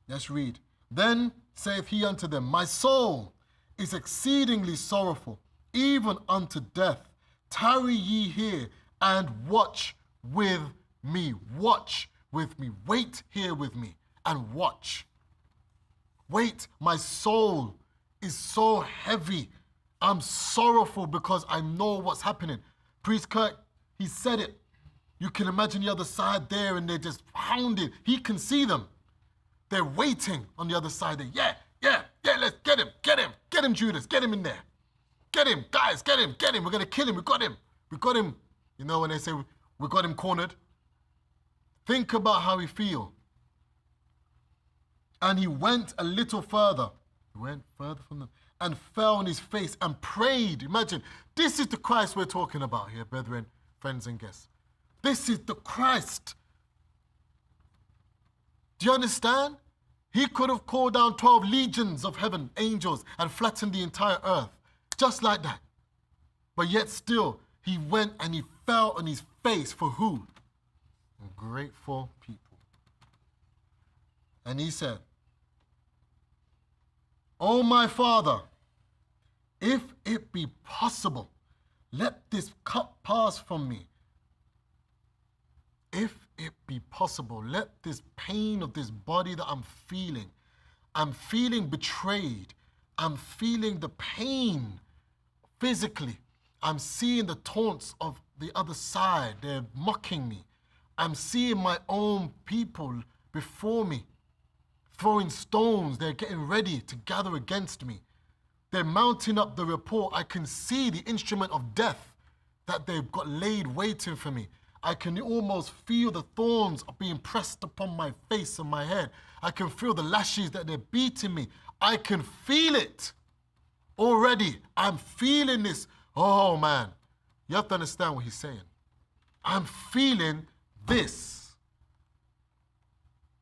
Let's read. Then saith he unto them, My soul is exceedingly sorrowful, even unto death. Tarry ye here and watch with me. Watch with me. Wait here with me and watch. Wait, my soul is so heavy. I'm sorrowful because I know what's happening. Priest Kirk, he said it. You can imagine the other side there, and they're just pounding. He can see them. They're waiting on the other side. Yeah, let's get him, Judas, get him in there. Get him, guys, get him. We're going to kill him. We got him. You know when they say we got him cornered? Think about how he feel. And he went a little further. He went further from them and fell on his face and prayed. Imagine, this is the Christ we're talking about here, brethren, friends and guests. This is the Christ. Do you understand? He could have called down 12 legions of heaven, angels, and flattened the entire earth, just like that. But yet still, he went and he fell on his face for who? Ungrateful people. And he said, "Oh, my Father, if it be possible, let this cup pass from me. If it be possible, let this pain of this body that I'm feeling betrayed. I'm feeling the pain physically. I'm seeing the taunts of the other side. They're mocking me. I'm seeing my own people before me throwing stones. They're getting ready to gather against me. They're mounting up the report. I can see the instrument of death that they've got laid waiting for me. I can almost feel the thorns being pressed upon my face and my head. I can feel the lashes that they're beating me. I can feel it already. I'm feeling this. Oh, man. You have to understand what he's saying. I'm feeling this.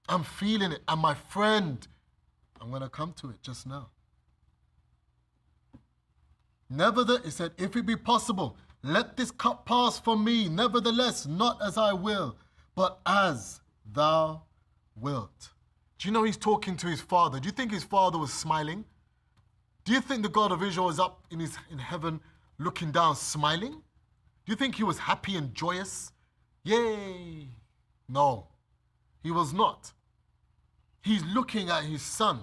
I'm feeling it. And my friend, I'm going to come to it just now. Nevertheless, he said, if it be possible, let this cup pass from me. Nevertheless, not as I will, but as thou wilt. Do you know he's talking to his father? Do you think his father was smiling? Do you think the God of Israel is up in heaven looking down smiling? Do you think he was happy and joyous? Yay! No, he was not. He's looking at his son.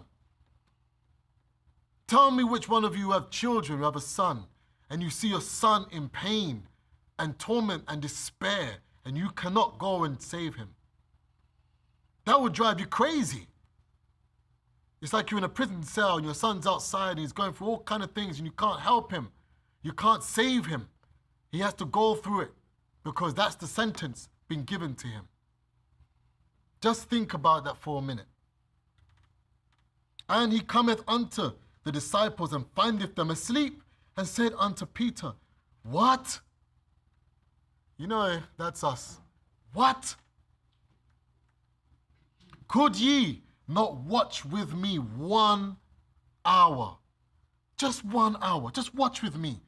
Tell me which one of you have children, who have a son, and you see your son in pain and torment and despair, and you cannot go and save him. That would drive you crazy. It's like you're in a prison cell and your son's outside and he's going through all kinds of things and you can't help him. You can't save him. He has to go through it because that's the sentence being given to him. Just think about that for a minute. And he cometh unto the disciples and findeth them asleep, and said unto Peter, what? You know, that's us. What? Could ye not watch with me 1 hour? Just 1 hour. Just watch with me.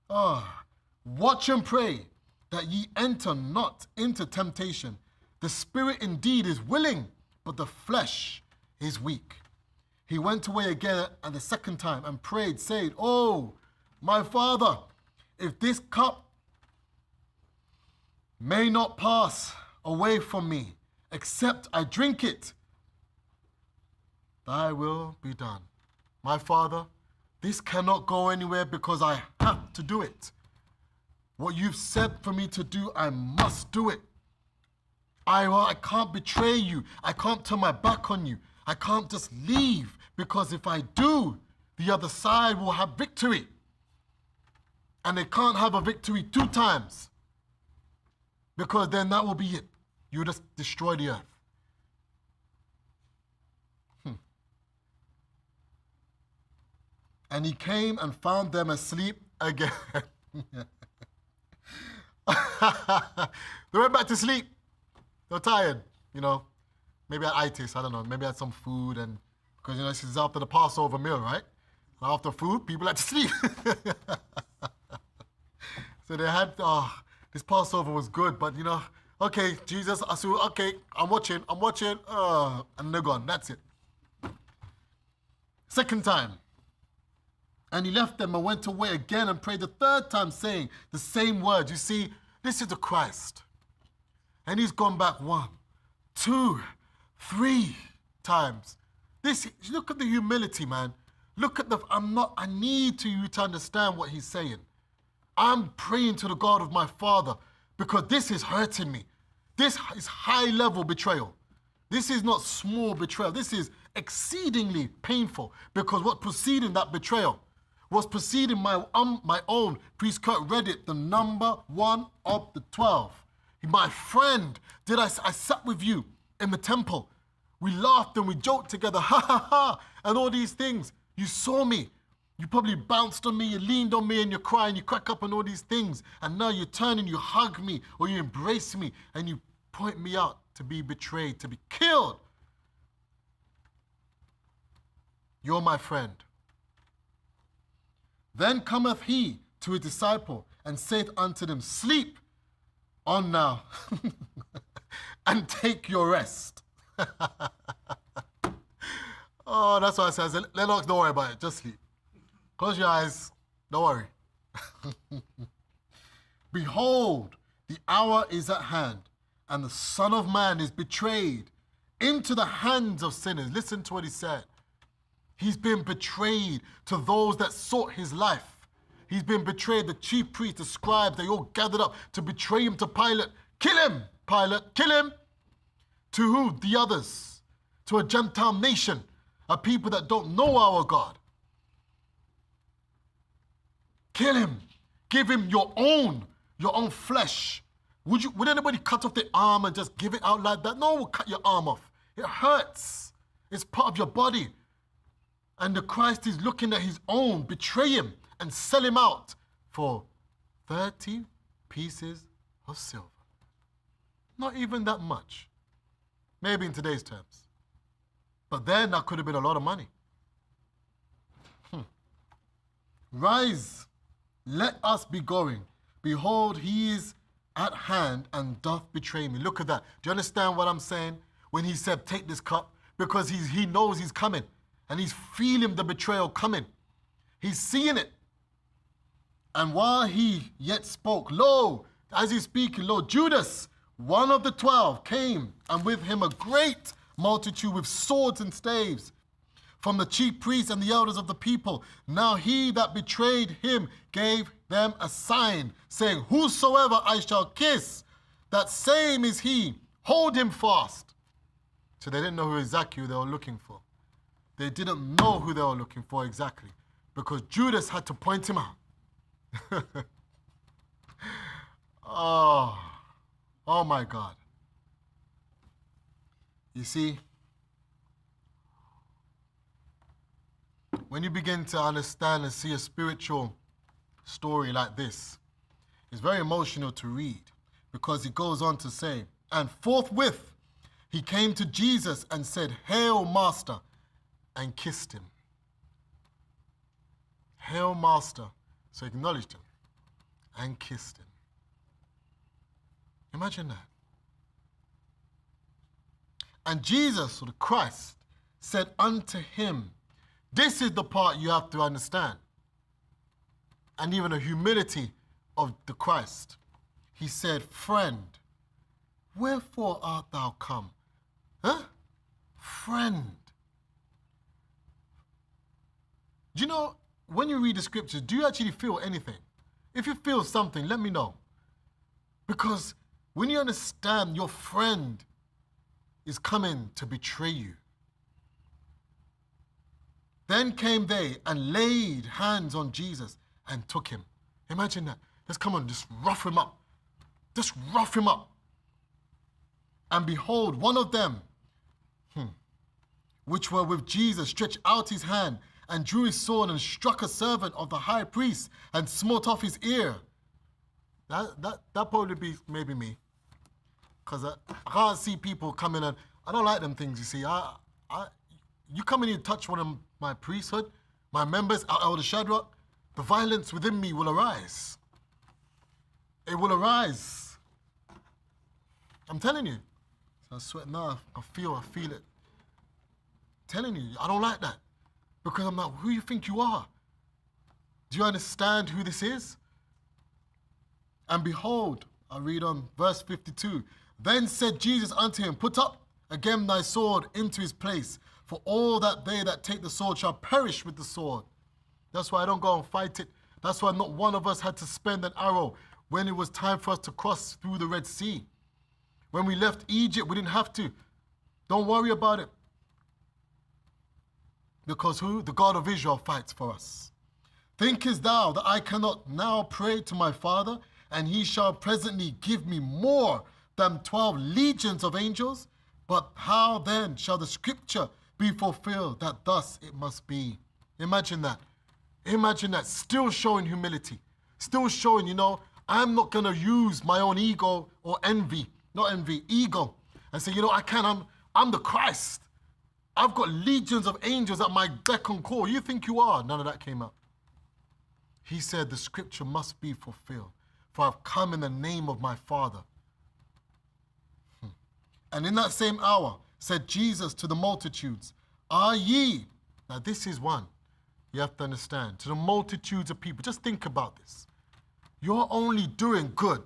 Watch and pray that ye enter not into temptation. The spirit indeed is willing, but the flesh is weak. He went away again and the second time and prayed, saying, Oh, my Father, if this cup may not pass away from me, except I drink it, thy will be done. My Father, this cannot go anywhere because I have to do it. What you've said for me to do, I must do it. I can't betray you. I can't turn my back on you. I can't just leave, because if I do, the other side will have victory. And they can't have a victory 2 times, because then that will be it. You just destroy the earth. And he came and found them asleep again. They went back to sleep. They're tired, you know. Maybe had itis, I don't know. Maybe had some food, and because, you know, this is after the Passover meal, right? After food, people like to sleep. So they had, this Passover was good, but, you know, okay, Jesus, okay, I'm watching, and they're gone. That's it. Second time. And he left them and went away again and prayed the third time, saying the same words. You see, this is the Christ. And he's gone back 1, 2, 3 times. Look at the humility, man. Look at I need you to understand what he's saying. I'm praying to the God of my Father because this is hurting me. This is high level betrayal. This is not small betrayal. This is exceedingly painful, because what preceded that betrayal was preceding my own. Priest Kirk read it, the number 1 of the 12. My friend, I sat with you in the temple. We laughed and we joked together, ha ha ha, and all these things. You saw me. You probably bounced on me, you leaned on me, and you're crying, you crack up and all these things. And now you turn and you hug me, or you embrace me, and you point me out to be betrayed, to be killed. You're my friend. Then cometh he to his disciple and saith unto them, sleep on now and take your rest. Oh, that's why I said, Lennox, don't worry about it, just sleep. Close your eyes, don't worry. Behold, the hour is at hand, and the Son of Man is betrayed into the hands of sinners. Listen to what he said. He's been betrayed to those that sought his life. He's been betrayed. The chief priests, the scribes, they all gathered up to betray him to Pilate. Kill him, Pilate, kill him. To who? The others. To a Gentile nation, a people that don't know our God. Kill him. Give him your own flesh. Would anybody cut off their arm and just give it out like that? No one will cut your arm off. It hurts. It's part of your body. And the Christ is looking at his own, betray him and sell him out for 30 pieces of silver. Not even that much. Maybe in today's terms. But then that could have been a lot of money. Rise, let us be going. Behold, he is at hand and doth betray me. Look at that. Do you understand what I'm saying? When he said, take this cup, because he knows he's coming. And he's feeling the betrayal coming. He's seeing it. And while he yet spoke, lo, as he's speaking, lo, Judas, one of the 12, came, and with him a great multitude with swords and staves, from the chief priests and the elders of the people. Now he that betrayed him gave them a sign, saying, whosoever I shall kiss, that same is he. Hold him fast. So they didn't know exactly who they were looking for. They didn't know who they were looking for exactly, because Judas had to point him out. Oh my God. You see, when you begin to understand and see a spiritual story like this, it's very emotional to read, because it goes on to say, and forthwith he came to Jesus and said, Hail, Master, and kissed him. Hail, Master. So he acknowledged him and kissed him. Imagine that. And Jesus, or the Christ, said unto him, this is the part you have to understand, and even the humility of the Christ. He said, friend, wherefore art thou come? Huh? Friend. Do you know, when you read the scriptures, do you actually feel anything? If you feel something, let me know. Because when you understand your friend is coming to betray you, then came they and laid hands on Jesus and took him. Imagine that. Let's come on, just rough him up. Just rough him up. And behold, one of them, which were with Jesus, stretched out his hand and drew his sword and struck a servant of the high priest and smote off his ear. That probably be maybe me. Because I can't see people coming and I don't like them things, you see. You come in and touch one of my priesthood, my members, Elder Shadrach, the violence within me will arise. It will arise. I'm telling you. So I sweat now, I feel it. I'm telling you, I don't like that. Because I'm like, who do you think you are? Do you understand who this is? And behold, I read on verse 52. Then said Jesus unto him, put up again thy sword into his place, for all that they that take the sword shall perish with the sword. That's why I don't go and fight it. That's why not one of us had to spend an arrow when it was time for us to cross through the Red Sea. When we left Egypt, we didn't have to. Don't worry about it. Because who? The God of Israel fights for us. Thinkest thou that I cannot now pray to my Father, and he shall presently give me more than 12 legions of angels? But how then shall the scripture be fulfilled that thus it must be? Imagine that. Imagine that. Still showing humility. Still showing, I'm not going to use my own ego or envy. Not envy, ego. and say, I'm the Christ. I've got legions of angels at my beck and call. You think you are? None of that came out. He said the scripture must be fulfilled, for I've come in the name of my Father. And in that same hour said Jesus to the multitudes, are ye, now this is one you have to understand, to the multitudes of people, just think about this. You're only doing good.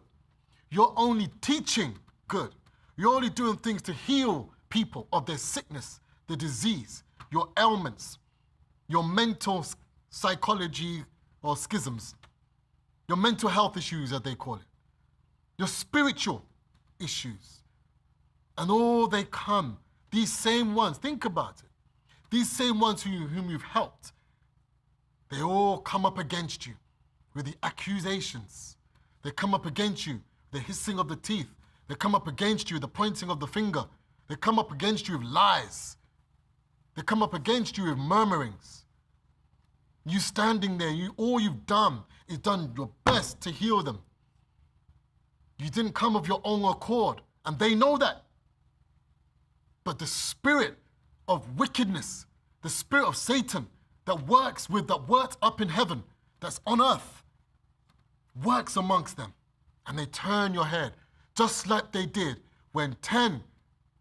You're only teaching good. You're only doing things to heal people of their sickness, their disease, your ailments, your mental psychology or schisms, your mental health issues, as they call it, your spiritual issues. And all they come, these same ones, think about it, these same ones whom you've helped, they all come up against you with the accusations. They come up against you, the hissing of the teeth. They come up against you, the pointing of the finger. They come up against you with lies. They come up against you with murmurings. You standing there, all you've done is done your best to heal them. You didn't come of your own accord, and they know that. But the spirit of wickedness, the spirit of Satan that works up in heaven, that's on earth, works amongst them. And they turn your head, just like they did when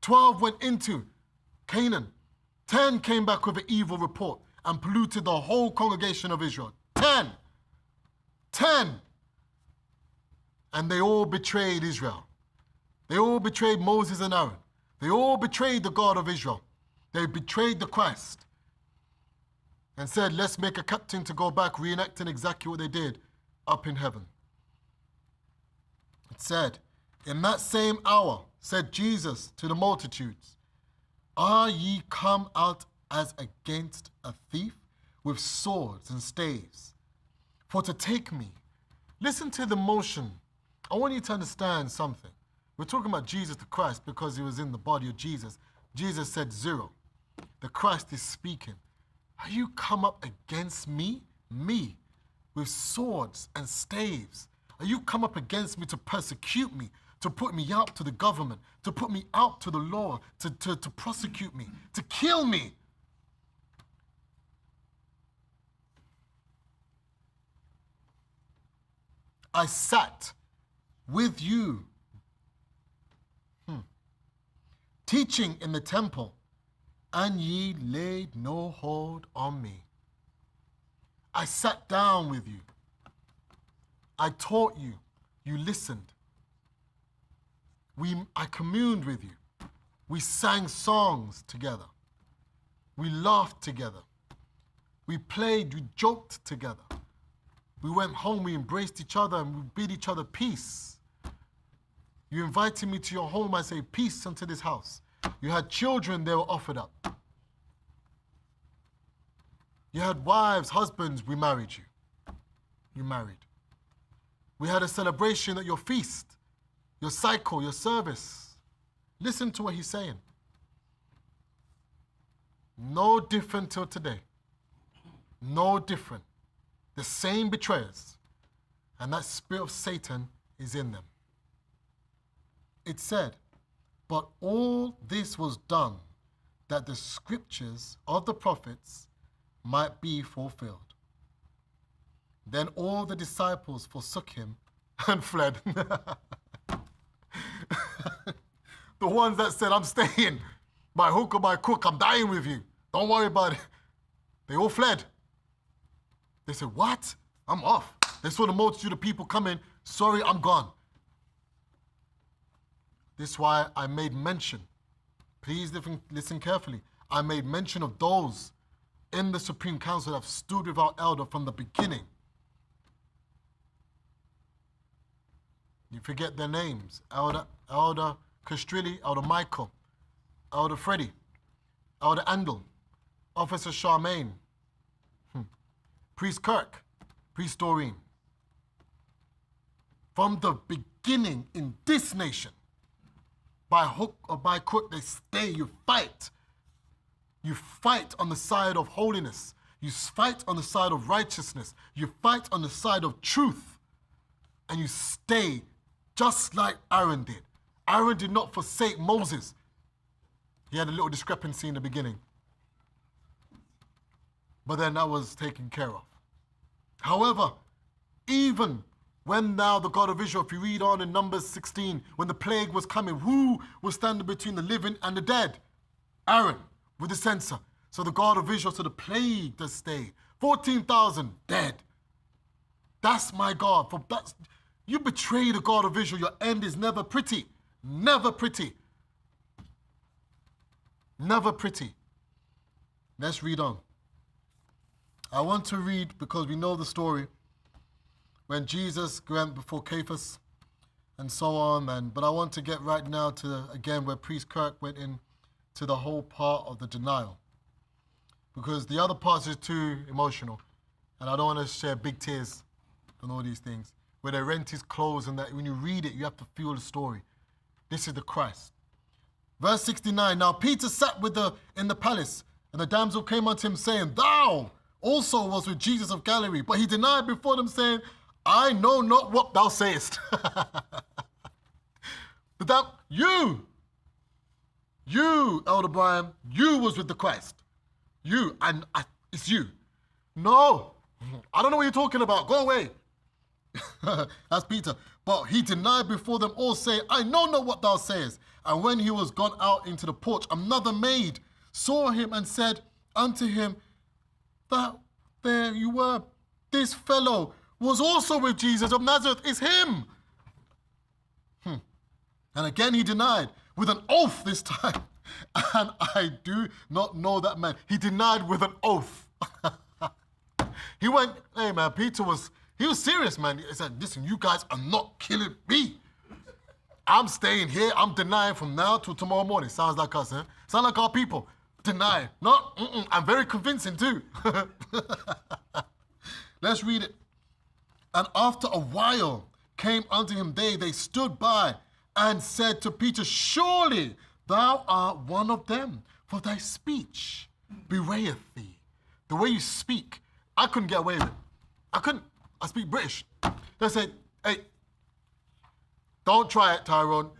12 went into Canaan. 10 came back with an evil report and polluted the whole congregation of Israel. 10. And they all betrayed Israel. They all betrayed Moses and Aaron. They all betrayed the God of Israel. They betrayed the Christ and said, let's make a captain to go back, reenacting exactly what they did up in heaven. It said, in that same hour, said Jesus to the multitudes, are ye come out as against a thief with swords and staves, for to take me? Listen to the motion. I want you to understand something. We're talking about Jesus the Christ because he was in the body of Jesus. Jesus said 0. The Christ is speaking. Are you come up against me, with swords and staves? Are you come up against me to persecute me, to put me out to the government, to put me out to the law, to prosecute me, to kill me? I sat with you, teaching in the temple, and ye laid no hold on me. I sat down with you. I taught you. You listened. I communed with you. We sang songs together. We laughed together. We played, we joked together. We went home, we embraced each other, and we bid each other peace. You invited me to your home, I say, peace unto this house. You had children, they were offered up. You had wives, husbands, we married you. You married. We had a celebration at your feast, your cycle, your service. Listen to what he's saying. No different till today. No different. The same betrayers. And that spirit of Satan is in them. It said, but all this was done that the scriptures of the prophets might be fulfilled. Then all the disciples forsook him and fled. The ones that said, I'm staying by hook or by crook, I'm dying with you. Don't worry about it. They all fled. They said, what? I'm off. They saw the multitude of people coming. Sorry, I'm gone. This is why I made mention. Please listen carefully. I made mention of those in the Supreme Council that have stood with our elder from the beginning. You forget their names. Elder Castrilli, Elder Michael, Elder Freddie, Elder Andel, Officer Charmaine, Priest Kirk, Priest Doreen. From the beginning in this nation, by hook or by crook, they stay, you fight. You fight on the side of holiness. You fight on the side of righteousness. You fight on the side of truth. And you stay just like Aaron did. Aaron did not forsake Moses. He had a little discrepancy in the beginning. But then that was taken care of. However, even when now the God of Israel, if you read on in Numbers 16, when the plague was coming, who was standing between the living and the dead? Aaron with the censer. So the God of Israel, so the plague does stay. 14,000 dead. That's my God. You betray the God of Israel, your end is never pretty. Never pretty. Never pretty. Let's read on. I want to read, because we know the story, when Jesus went before Caiaphas and so on. But I want to get right now to, again, where Priest Kirk went in to the whole part of the denial. Because the other parts is too emotional. And I don't want to share big tears and all these things. Where they rent his clothes and that when you read it, you have to feel the story. This is the Christ. Verse 69, now Peter sat in the palace, and the damsel came unto him, saying, Thou also was with Jesus of Galilee. But he denied before them, saying, I know not what thou sayest. But that you, Elder Brian, you was with the Christ. You, and it's you. No, I don't know what you're talking about. Go away. That's Peter. But he denied before them all, saying, I know not what thou sayest. And when he was gone out into the porch, another maid saw him and said unto him, that there you were. This fellow was also with Jesus of Nazareth. It's him. And again he denied with an oath this time. And I do not know that man. He denied with an oath. He went, hey man, Peter was serious, man. He said, listen, you guys are not killing me. I'm staying here. I'm denying from now till tomorrow morning. Sounds like us, eh? Sound like our people. Deny. No, I'm very convincing too. Let's read it. And after a while came unto him they stood by and said to Peter, surely thou art one of them, for thy speech bewrayeth thee. The way you speak, I couldn't get away with it. I couldn't. I speak British. They said, hey, don't try it, Tyrone.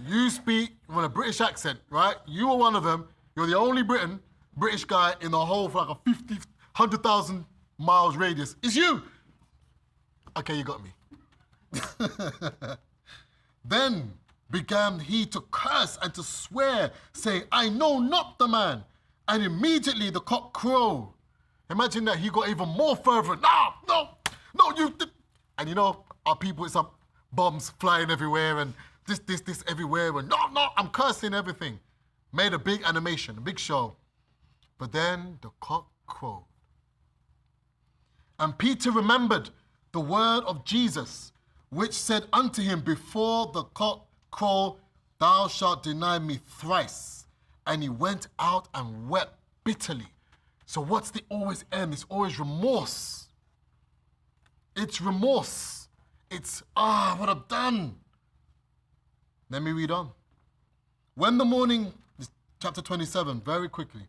You speak with a British accent, right? You are one of them. You're the only British guy in the whole for like a 100,000 miles radius. It's you. Okay, you got me. Then began he to curse and to swear, saying, I know not the man. And immediately the cock crowed. Imagine that he got even more fervent. No, you did. And you know, our people, it's some bombs flying everywhere and this everywhere. And no, I'm cursing everything. Made a big animation, a big show. But then the cock crowed. And Peter remembered the word of Jesus, which said unto him, before the cock crow, thou shalt deny me thrice. And he went out and wept bitterly. So what's the always end? It's always remorse. It's remorse. It's, what I've done. Let me read on. When the morning, chapter 27, very quickly.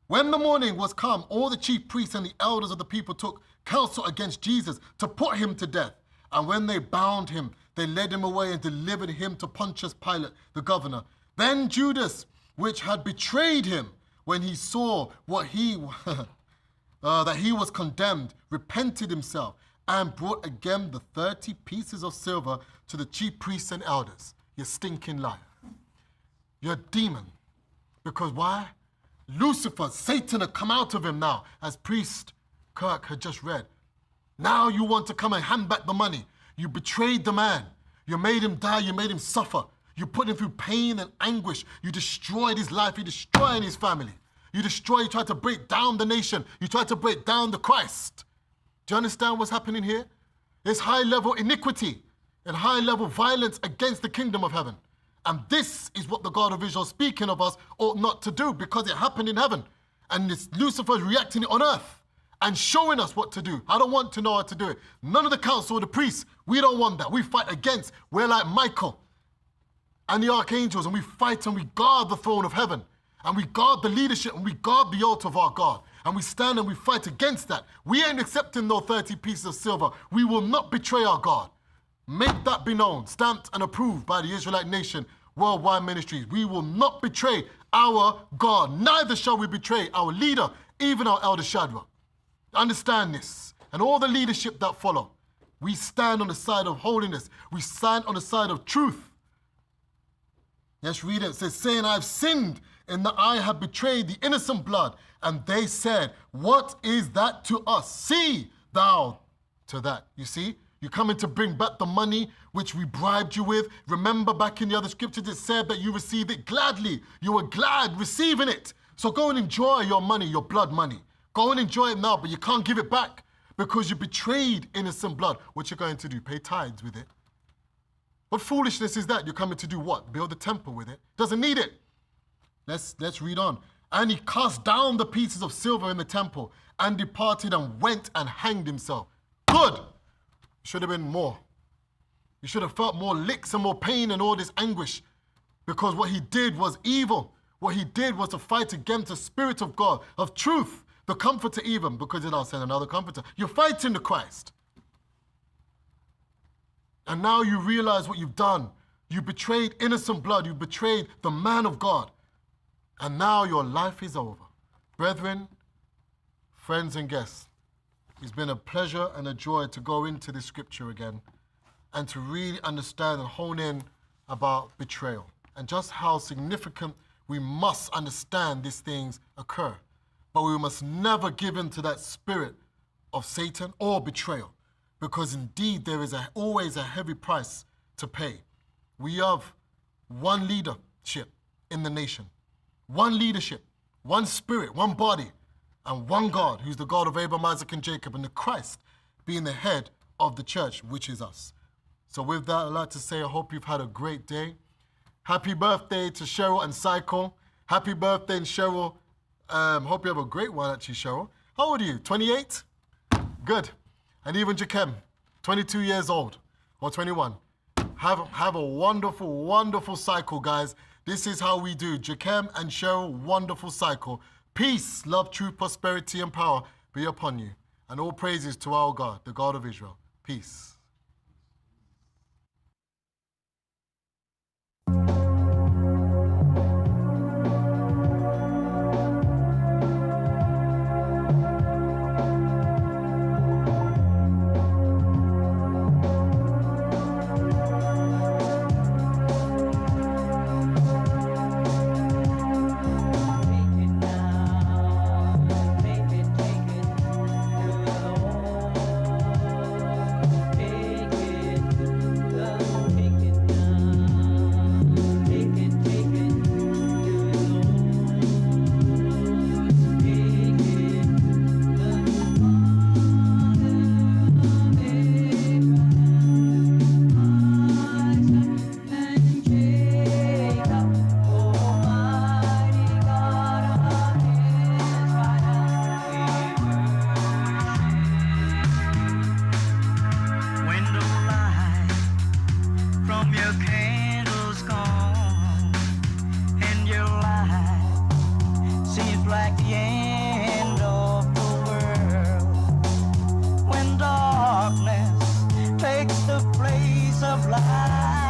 When the morning was come, all the chief priests and the elders of the people took counsel against Jesus to put him to death. And when they bound him, they led him away and delivered him to Pontius Pilate, the governor. Then Judas, which had betrayed him, when he saw what that he was condemned, repented himself and brought again the 30 pieces of silver to the chief priests and elders. You stinking liar. You're a demon. Because why? Lucifer, Satan had come out of him now, as Priest Kirk had just read. Now you want to come and hand back the money. You betrayed the man. You made him die. You made him suffer. You put him through pain and anguish. You destroyed his life. You destroyed his family. You tried to break down the nation. You tried to break down the Christ. Do you understand what's happening here? There's high-level iniquity and high-level violence against the kingdom of heaven. And this is what the God of Israel, speaking of us, ought not to do, because it happened in heaven. And it's Lucifer's reacting it on earth and showing us what to do. I don't want to know how to do it. None of the council or the priests, we don't want that. We fight against. We're like Michael and the archangels, and we fight and we guard the throne of heaven. And we guard the leadership, and we guard the altar of our God. And we stand and we fight against that. We ain't accepting those 30 pieces of silver. We will not betray our God. Make that be known, stamped and approved by the Israelite nation, Worldwide Ministries. We will not betray our God, neither shall we betray our leader, even our elder Shadrach. Understand this, and all the leadership that follow. We stand on the side of holiness. We stand on the side of truth. Let's read it. It says, saying, I've sinned in that I have betrayed the innocent blood. And they said, what is that to us? See thou to that. You see, you're coming to bring back the money which we bribed you with. Remember back in the other scriptures, it said that you received it gladly. You were glad receiving it. So go and enjoy your money, your blood money. Go and enjoy it now, but you can't give it back because you betrayed innocent blood. What you're going to do? Pay tithes with it. What foolishness is that? You're coming to do what? Build a temple with it? Doesn't need it. Let's read on. And he cast down the pieces of silver in the temple and departed and went and hanged himself. Good. Should have been more. You should have felt more licks and more pain and all this anguish, because what he did was evil. What he did was to fight against the Spirit of God, of truth, the Comforter even, because I'll send another Comforter. You're fighting the Christ. And now you realize what you've done. You betrayed innocent blood. You betrayed the man of God. And now your life is over. Brethren, friends and guests, it's been a pleasure and a joy to go into this scripture again and to really understand and hone in about betrayal and just how significant we must understand these things occur. But we must never give in to that spirit of Satan or betrayal, because indeed there is always a heavy price to pay. We have one leadership in the nation, one leadership, one spirit, one body, and one God, who's the God of Abraham, Isaac, and Jacob, and the Christ being the head of the church, which is us. So with that, I'd like to say I hope you've had a great day. Happy birthday to Cheryl and Cycle. Happy birthday, Cheryl. Hope you have a great one, actually, Cheryl. How old are you, 28? Good. And even Jakem, 22 years old, or 21. Have a wonderful, wonderful cycle, guys. This is how we do. Jakem and Cheryl, wonderful cycle. Peace, love, truth, prosperity, and power be upon you. And all praises to our God, the God of Israel. Peace. Takes the place of life.